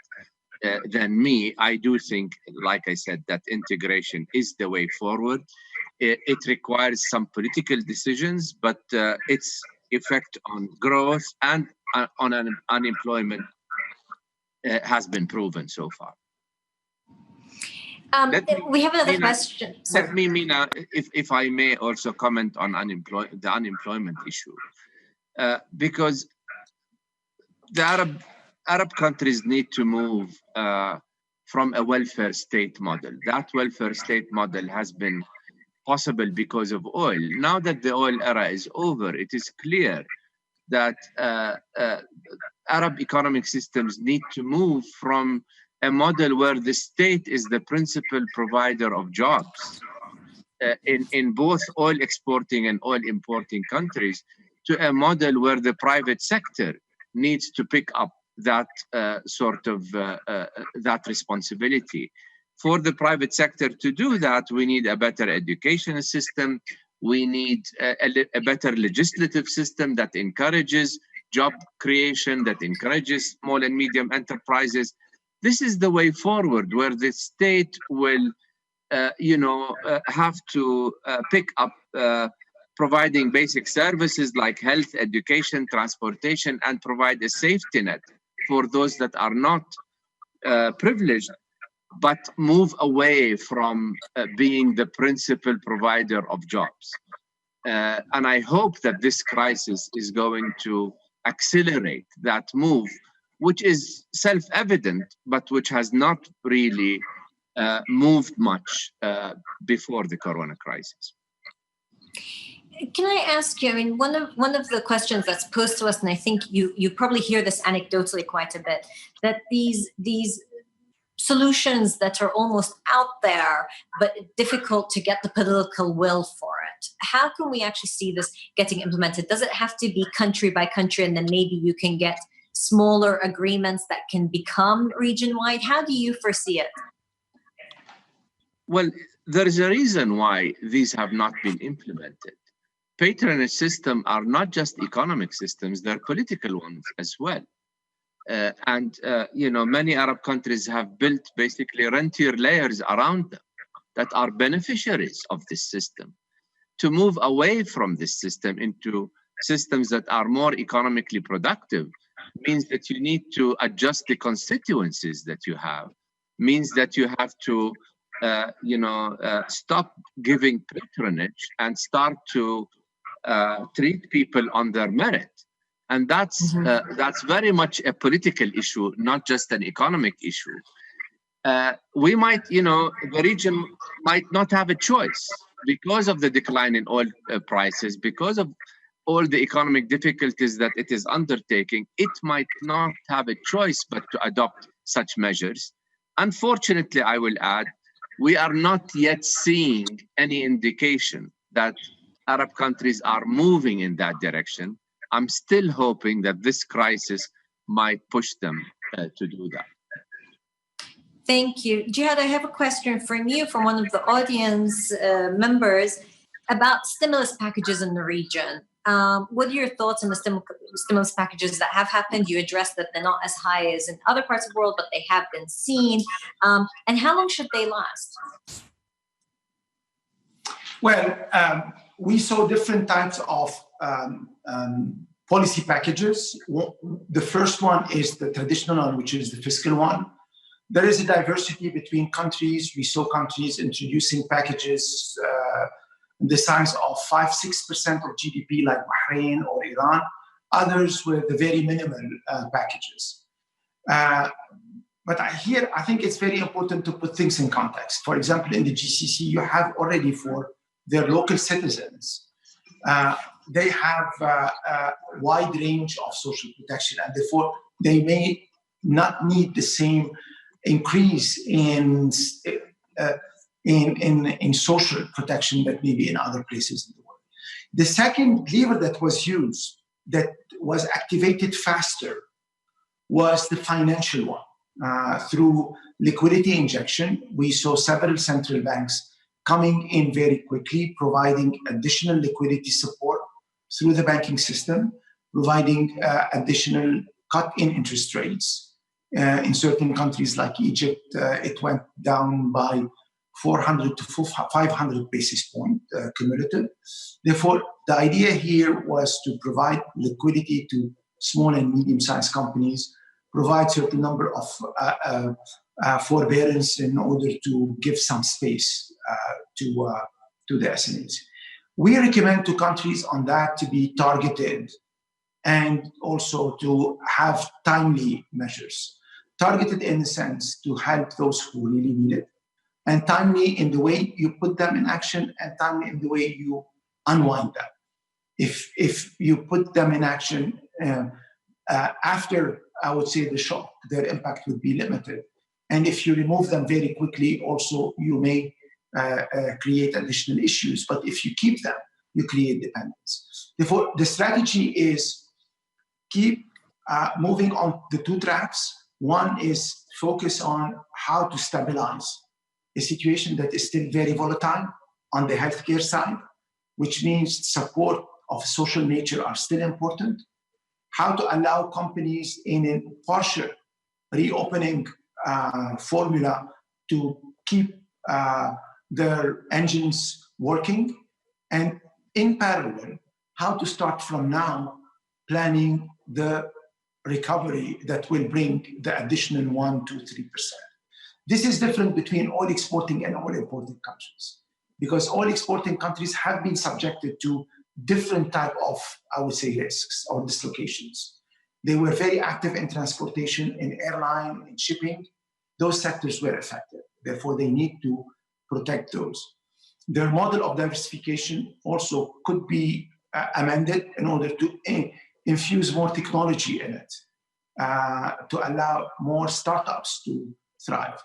than me. I do think, like I said, that integration is the way forward. It requires some political decisions, but its effect on growth and on unemployment has been proven so far. We have another question. Sorry. Let me, Mina, if I may also comment on the unemployment issue, because the Arab countries need to move from a welfare state model. That welfare state model has been possible because of oil. Now that the oil era is over, it is clear that Arab economic systems need to move from a model where the state is the principal provider of jobs in both oil exporting and oil importing countries, to a model where the private sector needs to pick up that that responsibility. For the private sector to do that, we need a better education system. We need a better legislative system that encourages job creation, that encourages small and medium enterprises. This is the way forward, where the state will, have to pick up providing basic services like health, education, transportation, and provide a safety net for those that are not privileged, but move away from being the principal provider of jobs. And I hope that this crisis is going to accelerate that move, which is self-evident, but which has not really moved much before the corona crisis. Can I ask you, I mean, one of the questions that's posed to us, and I think you probably hear this anecdotally quite a bit, that these solutions that are almost out there, but difficult to get the political will for it. How can we actually see this getting implemented? Does it have to be country by country, and then maybe you can get smaller agreements that can become region-wide? How do you foresee it? Well, there is a reason why these have not been implemented. Patronage systems are not just economic systems, they're political ones as well. Many Arab countries have built basically rentier layers around them that are beneficiaries of this system. To move away from this system into systems that are more economically productive means that you need to adjust the constituencies that you have, means that you have to stop giving patronage and start to treat people on their merit. And that's very much a political issue, not just an economic issue. We might, the region might not have a choice because of the decline in oil prices, because of all the economic difficulties that it is undertaking. It might not have a choice but to adopt such measures. Unfortunately, I will add, we are not yet seeing any indication that Arab countries are moving in that direction. I'm still hoping that this crisis might push them to do that. Thank you. Jihad, I have a question from you, from one of the audience members, about stimulus packages in the region. What are your thoughts on the stimulus packages that have happened? You addressed that they're not as high as in other parts of the world, but they have been seen. And how long should they last? Well, we saw different types of policy packages. The first one is the traditional one, which is the fiscal one. There is a diversity between countries. We saw countries introducing packages the size of 5-6% of GDP, like Bahrain or Iran. Others were the very minimal packages. But I think it's very important to put things in context. For example, in the GCC, you have already for their local citizens, they have a wide range of social protection, and therefore they may not need the same increase in social protection that maybe in other places in the world. The second lever that was used, that was activated faster, was the financial one. Through liquidity injection, we saw several central banks coming in very quickly, providing additional liquidity support through the banking system, providing additional cut in interest rates. In certain countries like Egypt, it went down by 400 to 500 basis point cumulative. Therefore, the idea here was to provide liquidity to small and medium-sized companies, provide certain number of forbearance in order to give some space to the SMEs. We recommend to countries on that to be targeted and also to have timely measures. Targeted in the sense to help those who really need it, and timely in the way you put them in action, and timely in the way you unwind them. If you put them in action after, I would say, the shock, their impact would be limited. And if you remove them very quickly, also you may create additional issues. But if you keep them, you create dependence. Therefore, the strategy is keep moving on the two tracks. One is focus on how to stabilize a situation that is still very volatile on the healthcare side, which means support of social nature are still important. How to allow companies in a partial reopening formula to keep their engines working. And in parallel, how to start from now planning the recovery that will bring the additional 1, 2, 3%. This is different between oil exporting and oil importing countries, because oil exporting countries have been subjected to different type of, I would say, risks or dislocations. They were very active in transportation, in airline, in shipping. Those sectors were affected. Therefore, they need to protect those. Their model of diversification also could be amended in order to infuse more technology in it, to allow more startups to thrive.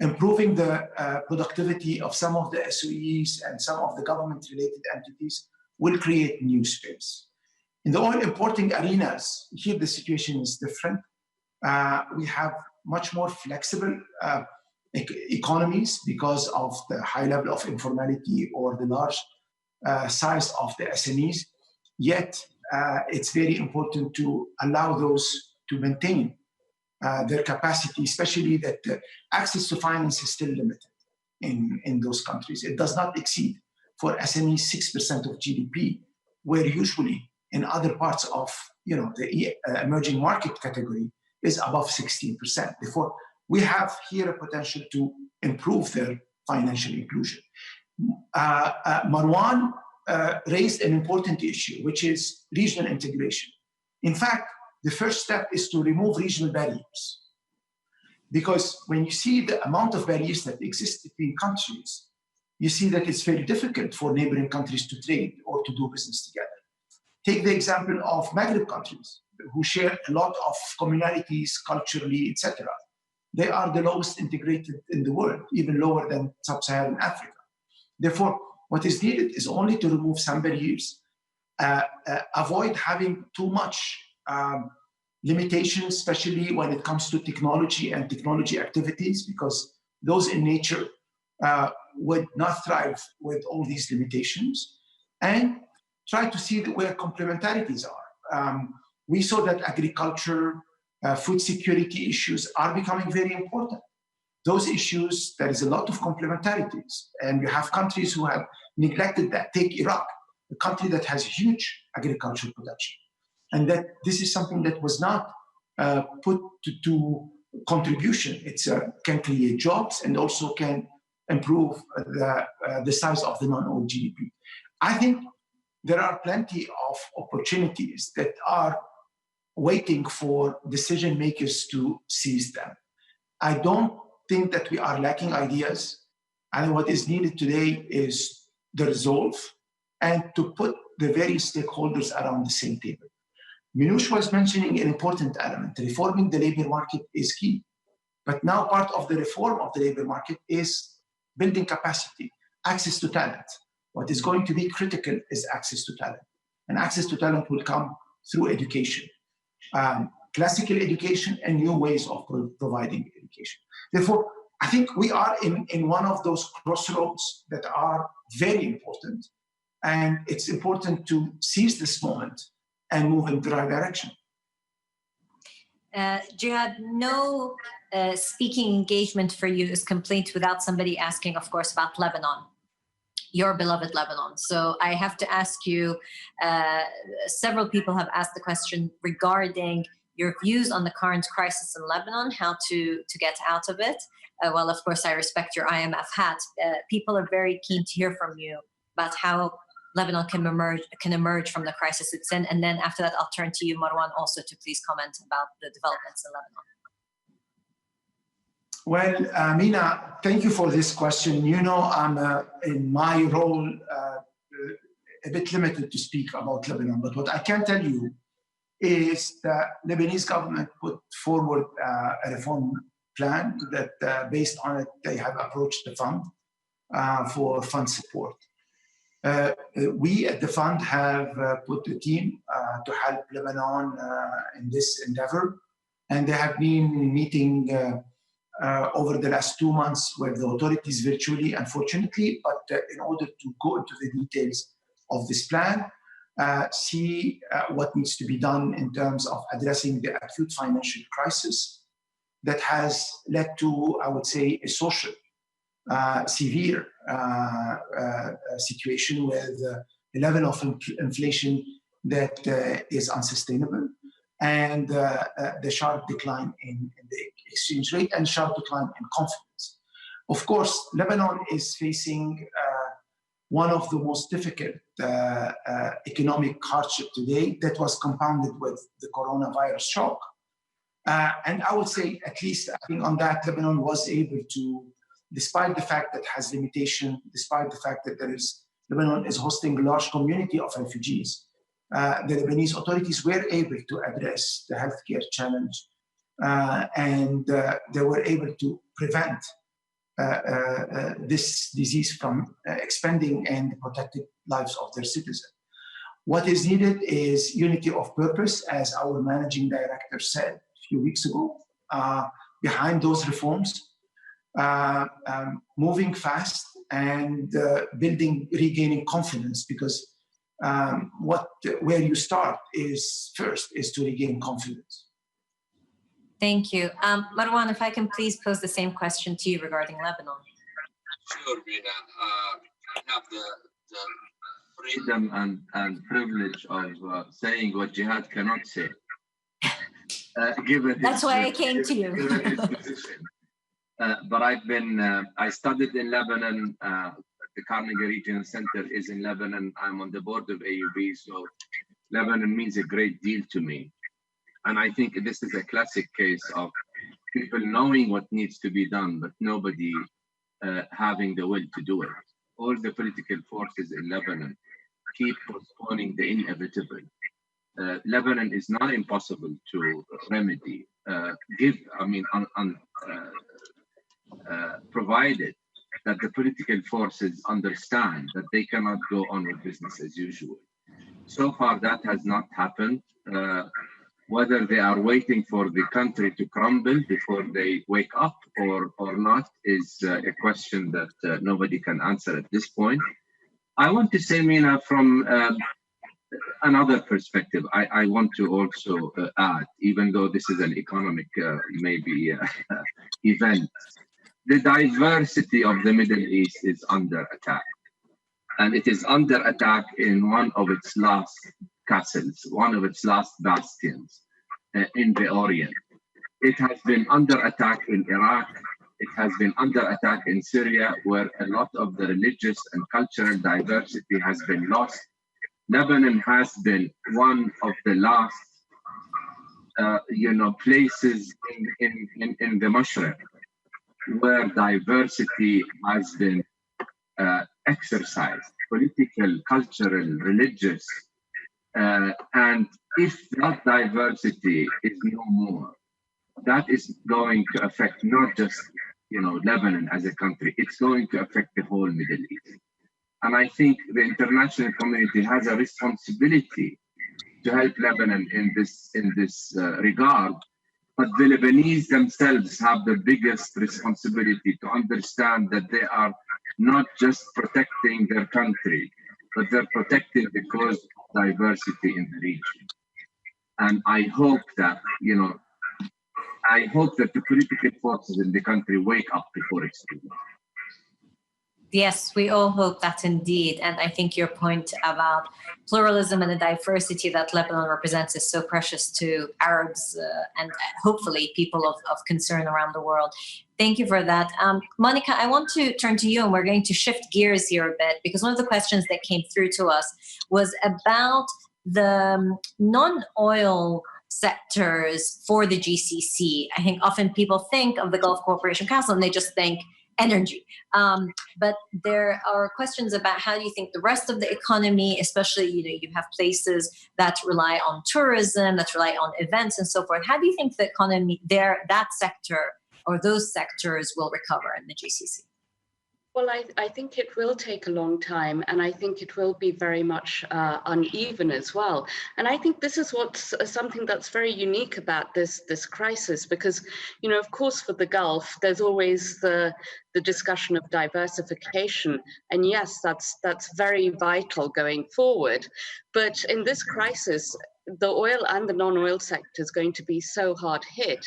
Improving the productivity of some of the SOEs and some of the government-related entities will create new space. In the oil importing arenas, here the situation is different. We have much more flexible economies because of the high level of informality or the large size of the SMEs. Yet, it's very important to allow those to maintain their capacity, especially that access to finance is still limited in those countries. It does not exceed for SMEs 6% of GDP, where usually in other parts of the emerging market category is above 16%. Therefore, we have here a potential to improve their financial inclusion. Marwan raised an important issue, which is regional integration. In fact, the first step is to remove regional barriers. Because when you see the amount of barriers that exist between countries, you see that it's very difficult for neighboring countries to trade or to do business together. Take the example of Maghreb countries, who share a lot of communalities culturally, etc. They are the lowest integrated in the world, even lower than sub-Saharan Africa. Therefore, what is needed is only to remove some barriers, avoid having too much limitations, especially when it comes to technology and technology activities, because those in nature would not thrive with all these limitations, and try to see where complementarities are. We saw that agriculture, food security issues are becoming very important. Those issues, there is a lot of complementarities, and you have countries who have neglected that. Take Iraq, a country that has huge agricultural production, and that this is something that was not put to contribution. It can create jobs and also can improve the size of the non-oil GDP. I think there are plenty of opportunities that are waiting for decision makers to seize them. I don't think that we are lacking ideas, and what is needed today is the resolve and to put the various stakeholders around the same table. Minouche was mentioning an important element. Reforming the labor market is key, but now part of the reform of the labor market is building capacity, access to talent. What is going to be critical is access to talent, and access to talent will come through education, classical education and new ways of providing education. Therefore, I think we are in one of those crossroads that are very important, and it's important to seize this moment and move in the right direction. Jihad, no speaking engagement for you is complete without somebody asking, of course, about Lebanon, your beloved Lebanon. So I have to ask you, several people have asked the question regarding your views on the current crisis in Lebanon, how to get out of it. Well, of course, I respect your IMF hat. People are very keen to hear from you about how Lebanon can emerge from the crisis it's in. And then after that, I'll turn to you, Marwan, also to please comment about the developments in Lebanon. Well, Mina, thank you for this question. You know, I'm in my role a bit limited to speak about Lebanon, but what I can tell you is the Lebanese government put forward a reform plan that based on it, they have approached the fund for fund support. We at the fund have put a team to help Lebanon in this endeavor, and they have been meeting over the last 2 months with the authorities virtually, unfortunately, but in order to go into the details of this plan, see what needs to be done in terms of addressing the acute financial crisis that has led to, I would say, a social severe situation with a level of inflation that is unsustainable, and the sharp decline in the exchange rate and sharp decline in confidence. Of course, Lebanon is facing one of the most difficult economic hardship today that was compounded with the coronavirus shock. And I would say, at least I think on that, Lebanon was able to, despite the fact that it has limitation, despite the fact that Lebanon is hosting a large community of refugees, the Lebanese authorities were able to address the healthcare challenge, and they were able to prevent this disease from expanding and protecting lives of their citizens. What is needed is unity of purpose, as our managing director said a few weeks ago, behind those reforms, moving fast and regaining confidence, because where you start is to regain confidence. Thank you. Marwan, if I can please pose the same question to you regarding Lebanon. Sure, Mina. I have the freedom and privilege of saying what Jihad cannot say. Given That's why I came to you. His position. But I studied in Lebanon. The Carnegie Regional Center is in Lebanon. I'm on the board of AUB, so Lebanon means a great deal to me. And I think this is a classic case of people knowing what needs to be done, but nobody having the will to do it. All the political forces in Lebanon keep postponing the inevitable. Lebanon is not impossible to remedy. Provided that the political forces understand that they cannot go on with business as usual. So far, that has not happened. Whether they are waiting for the country to crumble before they wake up or not is a question that nobody can answer at this point. I want to say, Mina, from another perspective, I want to also add, even though this is an economic maybe event, the diversity of the Middle East is under attack. And it is under attack in one of its last castles, one of its last bastions in the Orient. It has been under attack in Iraq. It has been under attack in Syria, where a lot of the religious and cultural diversity has been lost. Lebanon has been one of the last, places in the Mashriq where diversity has been exercised, political, cultural, religious. And if that diversity is no more, that is going to affect not just Lebanon as a country, it's going to affect the whole Middle East. And I think the international community has a responsibility to help Lebanon in this regard. But the Lebanese themselves have the biggest responsibility to understand that they are not just protecting their country, but they're protecting the cause of diversity in the region. And I hope that, the political forces in the country wake up before it's too late. Yes, we all hope that indeed. And I think your point about pluralism and the diversity that Lebanon represents is so precious to Arabs and hopefully people of concern around the world. Thank you for that. Monica, I want to turn to you, and we're going to shift gears here a bit, because one of the questions that came through to us was about the non-oil sectors for the GCC. I think often people think of the Gulf Cooperation Council and they just think energy. But there are questions about how do you think the rest of the economy, especially, you have places that rely on tourism, that rely on events and so forth. How do you think the economy there, that sector or those sectors will recover in the GCC? Well, I think it will take a long time, and I think it will be very much uneven as well. And I think this is what's something that's very unique about this crisis, because, of course, for the Gulf, there's always the discussion of diversification, and yes, that's very vital going forward. But in this crisis, the oil and the non-oil sector is going to be so hard hit.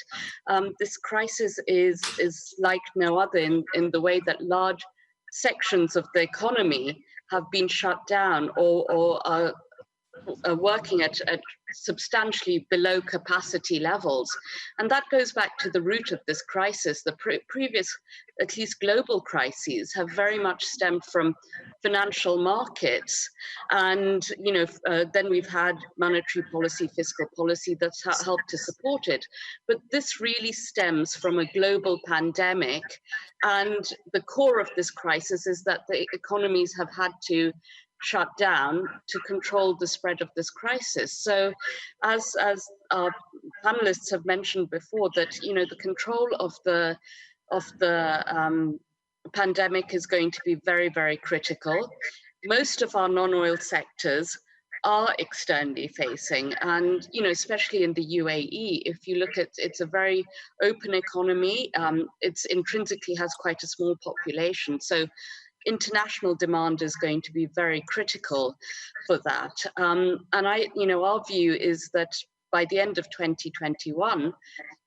This crisis is like no other in the way that large sections of the economy have been shut down or are working at substantially below capacity levels. And that goes back to the root of this crisis. The previous, at least global crises, have very much stemmed from financial markets. And, then we've had monetary policy, fiscal policy that's helped to support it. But this really stems from a global pandemic. And the core of this crisis is that the economies have had to shut down to control the spread of this crisis. So as our panelists have mentioned before, that the control of the pandemic is going to be very, very critical. Most of our non-oil sectors are externally facing, and especially in the UAE, if you look at, it's a very open economy. It's intrinsically has quite a small population, so international demand is going to be very critical for that. And our view is that by the end of 2021,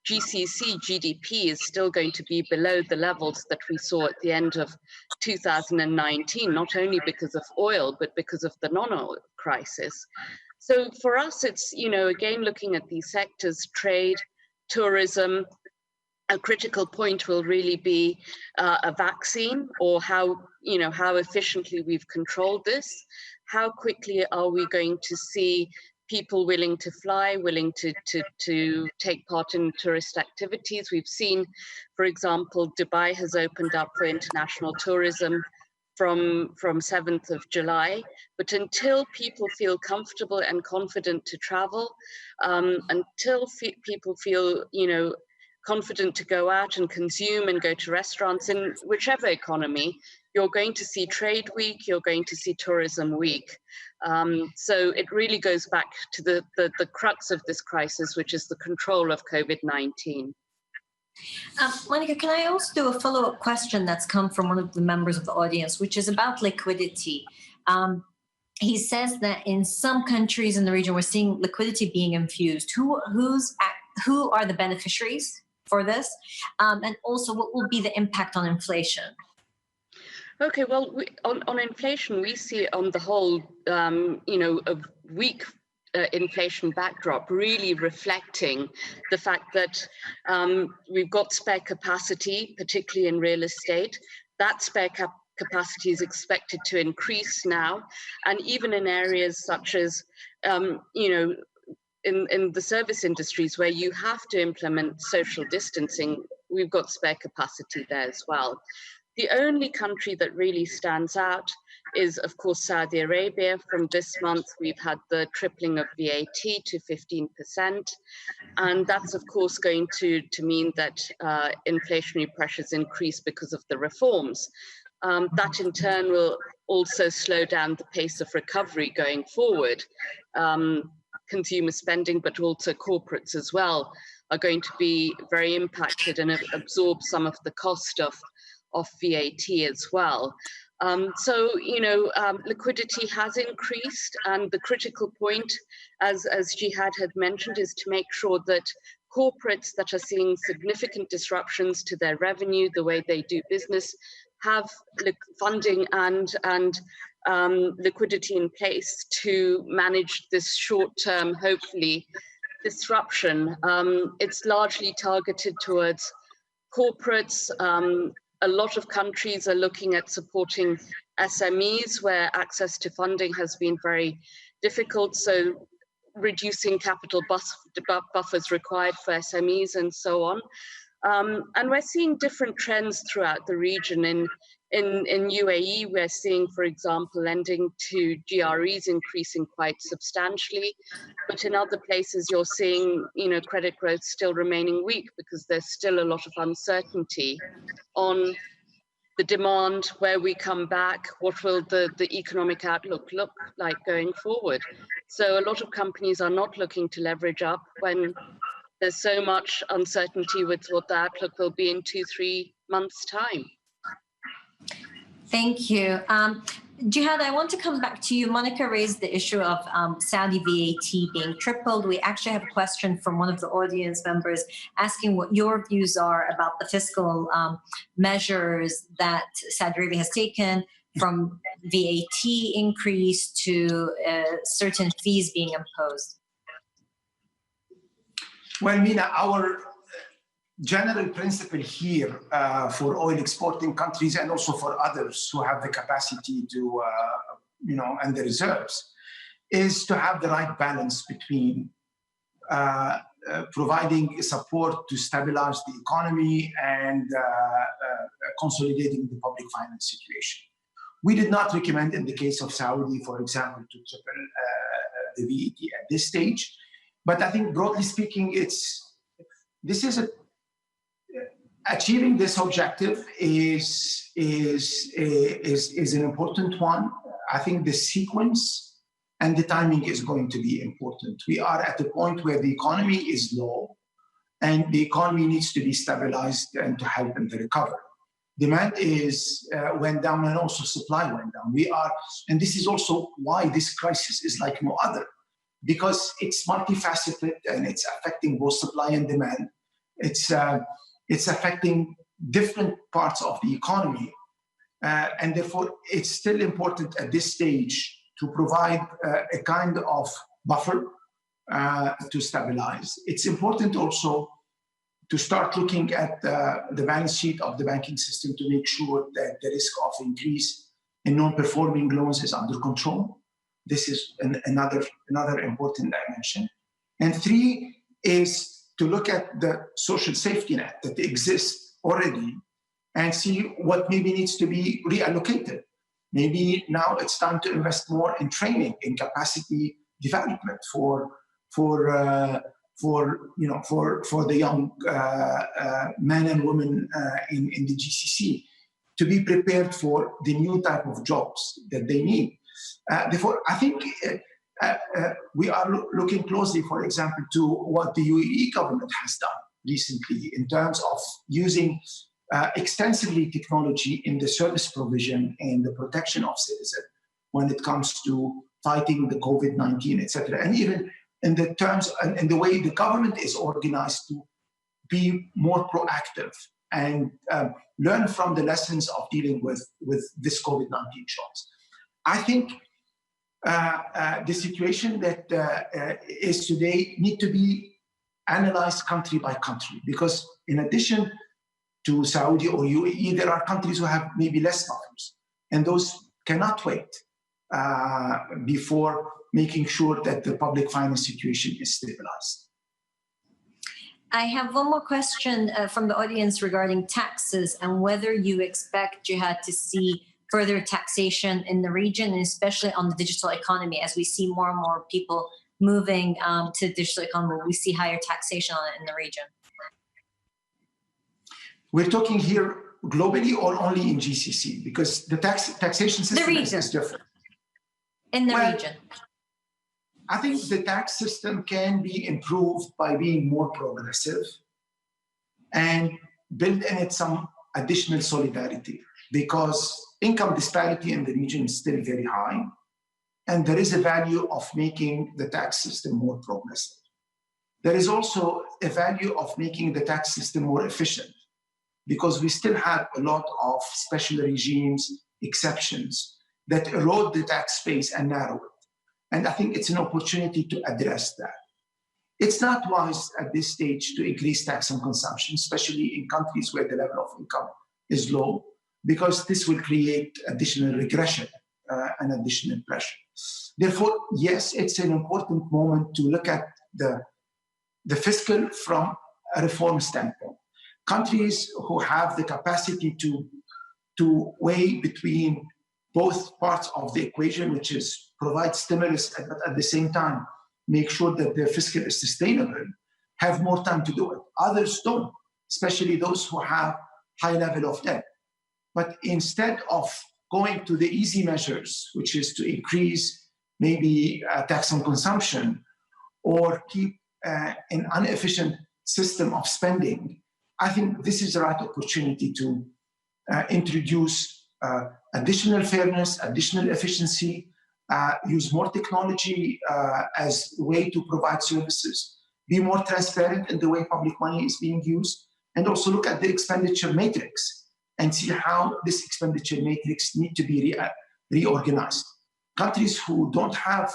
GCC GDP is still going to be below the levels that we saw at the end of 2019, not only because of oil, but because of the non-oil crisis. So for us, it's, again, looking at these sectors, trade, tourism. A critical point will really be a vaccine, or how efficiently we've controlled this. How quickly are we going to see people willing to fly, willing to take part in tourist activities? We've seen, for example, Dubai has opened up for international tourism from 7th of July. But until people feel comfortable and confident to travel, until people feel, confident to go out and consume and go to restaurants in whichever economy, you're going to see trade weak, you're going to see tourism weak. So it really goes back to the crux of this crisis, which is the control of COVID-19. Monica, can I also do a follow-up question that's come from one of the members of the audience, which is about liquidity? He says that in some countries in the region, we're seeing liquidity being infused. Who are the beneficiaries for this? And also, what will be the impact on inflation? Okay, well, on inflation, we see on the whole, a weak inflation backdrop really reflecting the fact that we've got spare capacity, particularly in real estate. That spare capacity is expected to increase now, and even in areas such as, in the service industries where you have to implement social distancing, we've got spare capacity there as well. The only country that really stands out is, of course, Saudi Arabia. From this month, we've had the tripling of VAT to 15%. And that's, of course, going to mean that inflationary pressures increase because of the reforms. That, in turn, will also slow down the pace of recovery going forward. Consumer spending, but also corporates as well, are going to be very impacted and absorb some of the cost of VAT as well. So, liquidity has increased, and the critical point, as Jihad had mentioned, is to make sure that corporates that are seeing significant disruptions to their revenue, the way they do business, have funding and liquidity in place to manage this short-term, hopefully, disruption. It's largely targeted towards corporates. A lot of countries are looking at supporting SMEs where access to funding has been very difficult, so reducing capital buffers required for SMEs and so on. And we're seeing different trends throughout the region. In UAE, we're seeing, for example, lending to GREs increasing quite substantially. But in other places, you're seeing, credit growth still remaining weak because there's still a lot of uncertainty on the demand, where we come back, what will the economic outlook look like going forward. So a lot of companies are not looking to leverage up when there's so much uncertainty with what the outlook will be in 2-3 months' time. Thank you. Jihad, I want to come back to you. Monica raised the issue of Saudi VAT being tripled. We actually have a question from one of the audience members asking what your views are about the fiscal measures that Saudi Arabia has taken, from VAT increase to certain fees being imposed. Well, Mina, our general principle here for oil exporting countries and also for others who have the capacity to, and the reserves, is to have the right balance between providing support to stabilize the economy and consolidating the public finance situation. We did not recommend in the case of Saudi, for example, to triple the VAT at this stage. But I think broadly speaking, achieving this objective is an important one. I think the sequence and the timing is going to be important. We are at a point where the economy is low and the economy needs to be stabilized and to help in the recovery. Demand went down and also supply went down. And this is also why this crisis is like no other, because it's multifaceted and it's affecting both supply and demand. It's affecting different parts of the economy. And therefore, it's still important at this stage to provide a kind of buffer to stabilize. It's important also to start looking at the balance sheet of the banking system to make sure that the risk of increase in non-performing loans is under control. This is another important dimension. And 3 is to look at the social safety net that exists already and see what maybe needs to be reallocated. Maybe now it's time to invest more in training, in capacity development for the young men and women in the GCC. to be prepared for the new type of jobs that they need. Therefore, I think we are looking closely, for example, to what the UAE government has done recently in terms of using extensively technology in the service provision and the protection of citizens when it comes to fighting the COVID-19, etc. And even in the terms and the way the government is organized to be more proactive and learn from the lessons of dealing with this COVID-19 shocks. I think the situation that is today need to be analyzed country by country, because in addition to Saudi or UAE, there are countries who have maybe less buffers, and those cannot wait before making sure that the public finance situation is stabilized. I have one more question from the audience regarding taxes and whether you expect Jihad to see further taxation in the region, and especially on the digital economy. As we see more and more people moving to the digital economy, we see higher taxation on it in the region. We're talking here globally or only in GCC? Because the taxation system is different. In the region. I think the tax system can be improved by being more progressive and build in it some additional solidarity, because income disparity in the region is still very high, and there is a value of making the tax system more progressive. There is also a value of making the tax system more efficient, because we still have a lot of special regimes, exceptions that erode the tax space and narrow it. And I think it's an opportunity to address that. It's not wise at this stage to increase tax on consumption, especially in countries where the level of income is low, because this will create additional regression and additional pressure. Therefore, yes, it's an important moment to look at the fiscal from a reform standpoint. Countries who have the capacity to weigh between both parts of the equation, which is provide stimulus, but at the same time, make sure that their fiscal is sustainable, have more time to do it. Others don't, especially those who have high level of debt. But instead of going to the easy measures, which is to increase maybe tax on consumption or keep an inefficient system of spending, I think this is the right opportunity to introduce additional fairness, additional efficiency, use more technology as a way to provide services, be more transparent in the way public money is being used, and also look at the expenditure matrix and see how this expenditure matrix need to be reorganized. Countries who don't have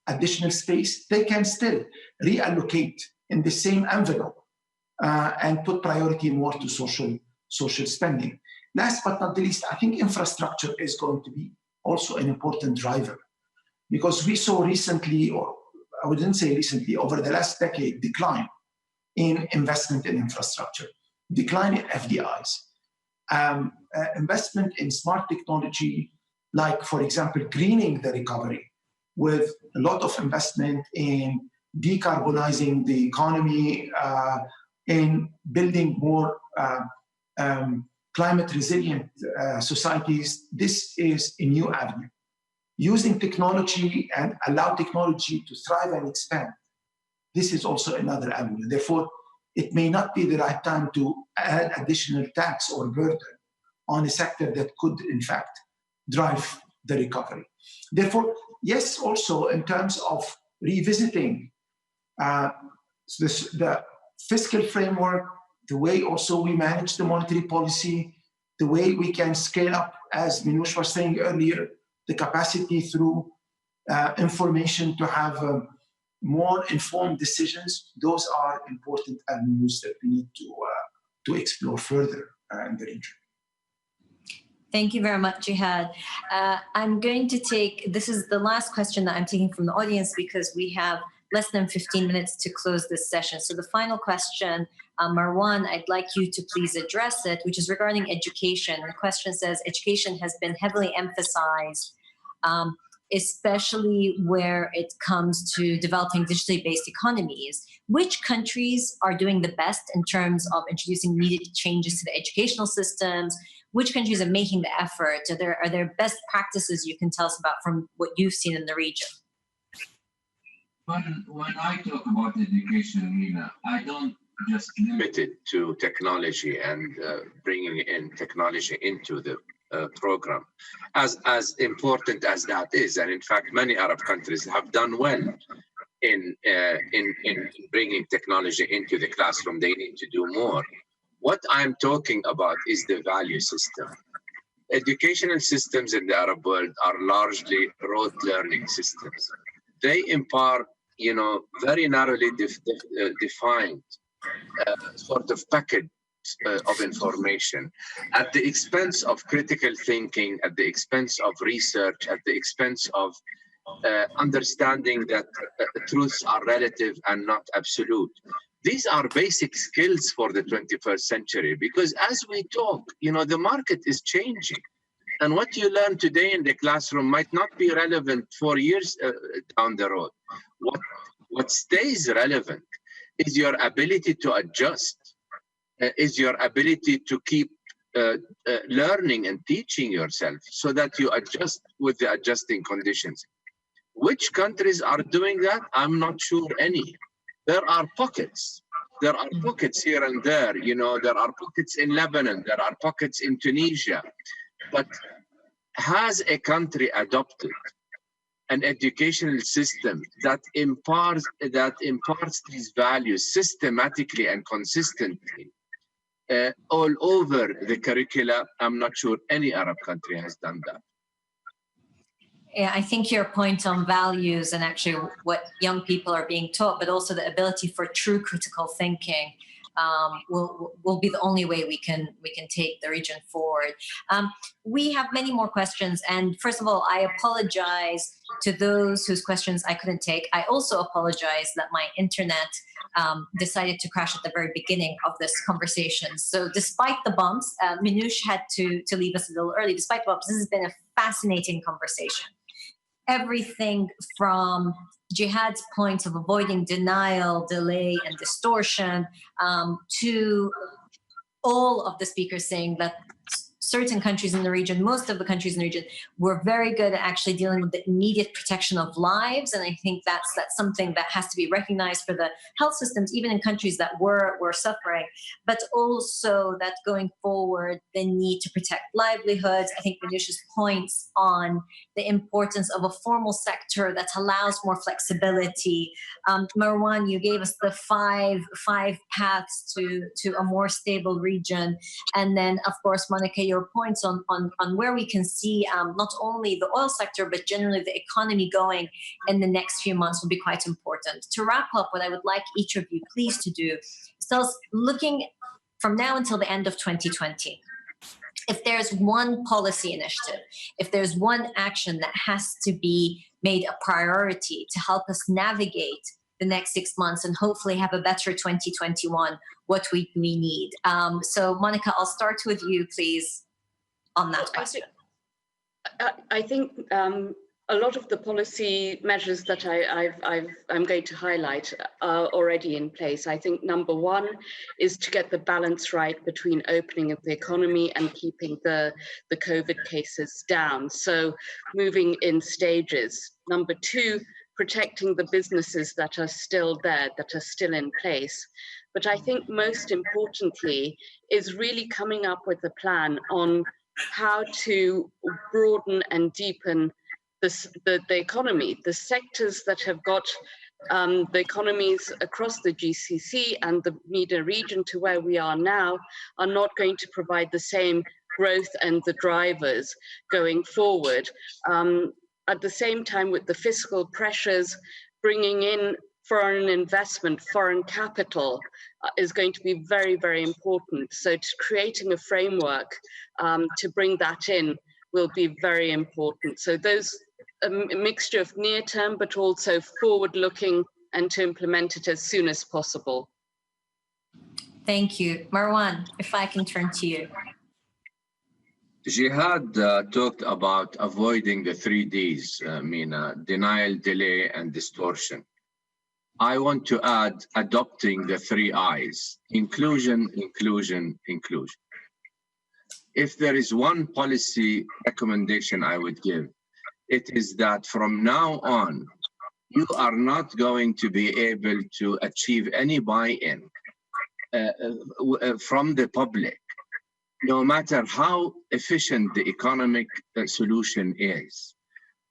additional space, they can still reallocate in the same envelope and put priority more to social spending. Last but not the least, I think infrastructure is going to be also an important driver, because we saw recently, or I wouldn't say recently, over the last decade, decline in investment in infrastructure, decline in FDIs, investment in smart technology, like, for example, greening the recovery, with a lot of investment in decarbonizing the economy, in building more climate resilient societies. This is a new avenue. Using technology and allow technology to thrive and expand, this is also another avenue. Therefore, it may not be the right time to add additional tax or burden on a sector that could, in fact, drive the recovery. Therefore, yes, also in terms of revisiting the fiscal framework, the way also we manage the monetary policy, the way we can scale up, as Minouche was saying earlier, the capacity through information to have more informed decisions. Those are important avenues that we need to explore further in the region. Thank you very much, Jihad. I'm going to take, this is the last question that I'm taking from the audience, because we have less than 15 minutes to close this session. So the final question, Marwan, I'd like you to please address it, which is regarding education. The question says, education has been heavily emphasized, especially where it comes to developing digitally based economies. Which countries are doing the best in terms of introducing needed changes to the educational systems? which countries are making the effort? Are there best practices you can tell us about from what you've seen in the region? When I talk about education, Mina, I don't just limit it to technology and bringing in technology into the program, as important as that is. And in fact, many Arab countries have done well in bringing technology into the classroom. They need to do more. What I'm talking about is the value system. Educational systems in the Arab world are largely rote learning systems. They impart, very narrowly defined sort of package of information at the expense of critical thinking, at the expense of research, at the expense of understanding that truths are relative and not absolute. These are basic skills for the 21st century, because as we talk, the market is changing. And what you learn today in the classroom might not be relevant 4 years down the road. What stays relevant is your ability to adjust, is your ability to keep learning and teaching yourself so that you adjust with the adjusting conditions. Which countries are doing that? I'm not sure any. There are pockets. There are pockets here and there. There are pockets in Lebanon. There are pockets in Tunisia. But has a country adopted an educational system that imparts these values systematically and consistently all over the curricula? I'm not sure any Arab country has done that. Yeah, I think your point on values and actually what young people are being taught, but also the ability for true critical thinking will be the only way we can take the region forward. We have many more questions, and first of all, I apologize to those whose questions I couldn't take. I also apologize that my internet decided to crash at the very beginning of this conversation. So despite the bumps, Minouche had to leave us a little early. Despite the bumps, this has been a fascinating conversation. Everything from Jihad's points of avoiding denial, delay, and distortion, to all of the speakers saying that certain countries in the region, most of the countries in the region, were very good at actually dealing with the immediate protection of lives. And I think that's something that has to be recognized for the health systems, even in countries that were suffering, but also that going forward, the need to protect livelihoods. I think Minouche's points on the importance of a formal sector that allows more flexibility. Marwan, you gave us the five paths to a more stable region. And then, of course, Monica, your points on where we can see not only the oil sector, but generally the economy going in the next few months will be quite important. To wrap up, what I would like each of you please to do is tell us, looking from now until the end of 2020, if there's one policy initiative, if there's one action that has to be made a priority to help us navigate the next 6 months and hopefully have a better 2021, what we need. So Monica, I'll start with you, please, on that question. I think a lot of the policy measures that I'm going to highlight are already in place. I think number one is to get the balance right between opening of the economy and keeping the COVID cases down. So moving in stages. Number two, protecting the businesses that are still there, that are still in place. But I think most importantly is really coming up with a plan on how to broaden and deepen the economy. The sectors that have got the economies across the GCC and the MENA region to where we are now are not going to provide the same growth and the drivers going forward. At the same time, with the fiscal pressures, bringing in foreign investment, foreign capital is going to be very, very important. So creating a framework to bring that in will be very important. So those a mixture of near term, but also forward looking, and to implement it as soon as possible. Thank you. Marwan, if I can turn to you. Jihad talked about avoiding the 3 Ds, Mina: denial, delay, and distortion. I want to add adopting the 3 Is: inclusion, inclusion, inclusion. if there is one policy recommendation I would give, it is that from now on, you are not going to be able to achieve any buy-in from the public, no matter how efficient the economic solution is,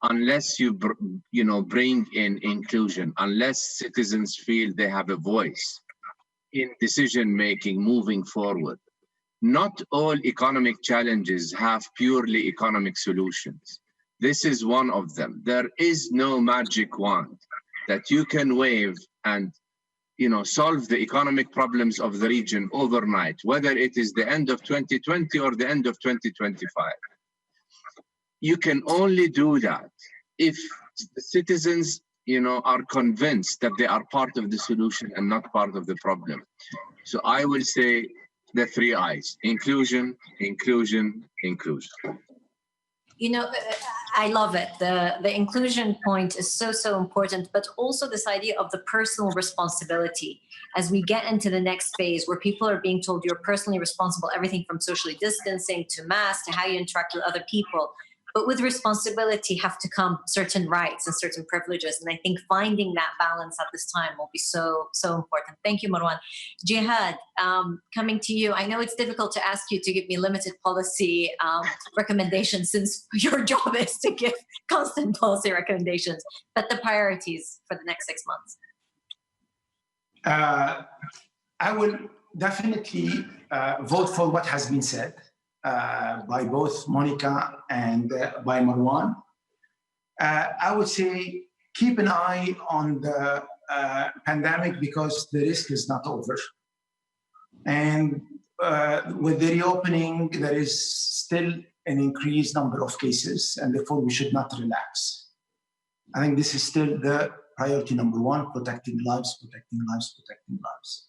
unless you bring in inclusion, unless citizens feel they have a voice in decision-making moving forward. Not all economic challenges have purely economic solutions. This is one of them. There is no magic wand that you can wave and solve the economic problems of the region overnight, whether it is the end of 2020 or the end of 2025. You can only do that if the citizens are convinced that they are part of the solution and not part of the problem. So I will say the 3 I's: inclusion, inclusion, inclusion. I love it. The inclusion point is so important, but also this idea of the personal responsibility as we get into the next phase where people are being told you're personally responsible, everything from socially distancing to masks to how you interact with other people. But with responsibility have to come certain rights and certain privileges. And I think finding that balance at this time will be so important. Thank you, Marwan. Jihad, coming to you. I know it's difficult to ask you to give me limited policy recommendations since your job is to give constant policy recommendations, but the priorities for the next 6 months. I will definitely vote for what has been said by both Monica and by Marwan. I would say keep an eye on the pandemic because the risk is not over. And with the reopening, there is still an increased number of cases, and therefore we should not relax. I think this is still the priority number 1, protecting lives, protecting lives, protecting lives.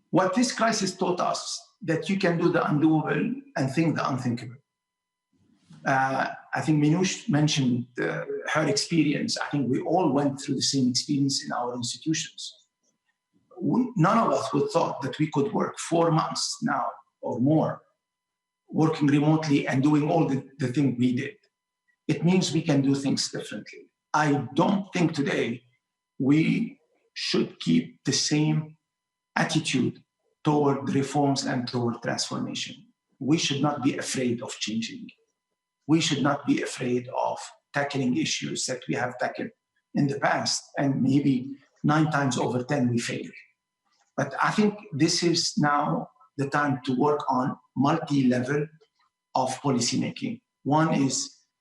What this crisis taught us, that you can do the undoable and think the unthinkable. I think Minouche mentioned her experience. I think we all went through the same experience in our institutions. None of us would thought that we could work 4 months now or more, working remotely and doing all the things we did. It means we can do things differently. I don't think today we should keep the same attitude toward reforms and toward transformation. We should not be afraid of changing. We should not be afraid of tackling issues that we have tackled in the past, and maybe 9 times over 10 we failed. But I think this is now the time to work on multi-level of policymaking. 1 is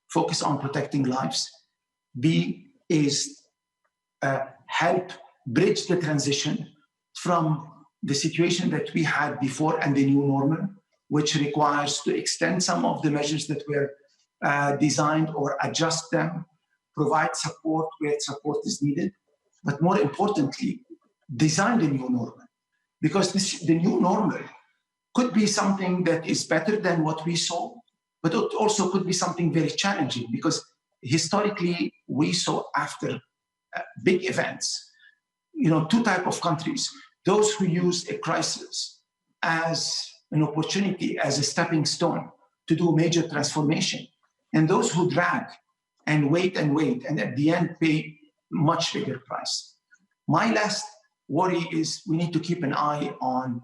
focus on protecting lives. B is help bridge the transition from the situation that we had before and the new normal, which requires to extend some of the measures that were designed or adjust them, provide support where support is needed, but more importantly, design the new normal. Because the new normal could be something that is better than what we saw, but it also could be something very challenging because historically we saw after big events, 2 types of countries. Those who use a crisis as an opportunity, as a stepping stone to do major transformation, and those who drag and wait, and at the end pay much bigger price. My last worry is we need to keep an eye on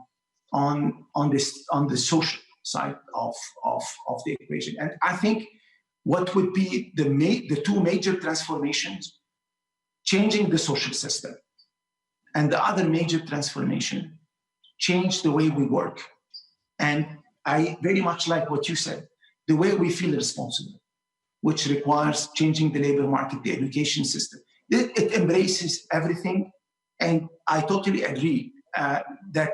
the social side of the equation. And I think what would be the 2 major transformations, changing the social system, and the other major transformation, change the way we work. And I very much like what you said, the way we feel responsible, which requires changing the labor market, the education system. It embraces everything. And I totally agree that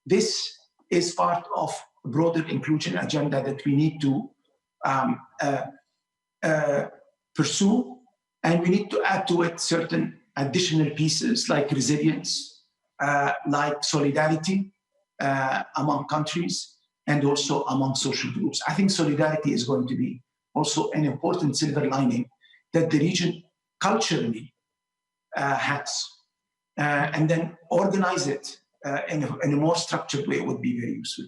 this is part of a broader inclusion agenda that we need to pursue. And we need to add to it certain additional pieces like resilience, like solidarity among countries, and also among social groups. I think solidarity is going to be also an important silver lining that the region culturally has. And then organize it in a more structured way would be very useful.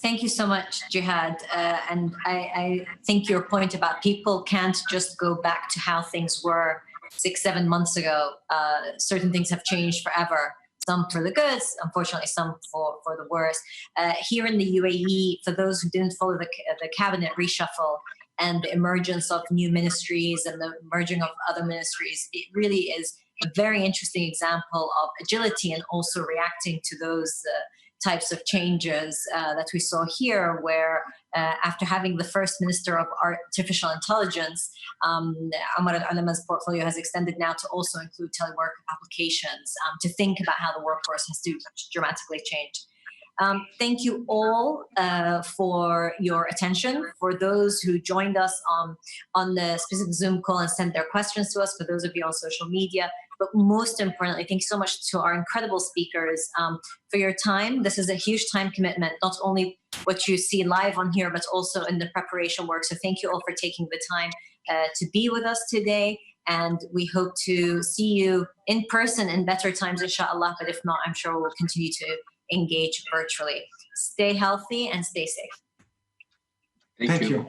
Thank you so much, Jihad. And I think your point about people can't just go back to how things were 6-7 months ago. Certain things have changed forever. Some for the good, unfortunately, some for the worse. Here in the UAE, for those who didn't follow the cabinet reshuffle and the emergence of new ministries and the merging of other ministries, it really is a very interesting example of agility and also reacting to those types of changes that we saw here, where after having the first minister of artificial intelligence, Amar Al-Alama's portfolio has extended now to also include telework applications, to think about how the workforce has to dramatically change. Thank you all for your attention. For those who joined us on the specific Zoom call and sent their questions to us, for those of you on social media, but most importantly, thank you so much to our incredible speakers for your time. This is a huge time commitment, not only what you see live on here, but also in the preparation work. So thank you all for taking the time to be with us today. And we hope to see you in person in better times, inshallah. But if not, I'm sure we'll continue to engage virtually. Stay healthy and stay safe. Thank you.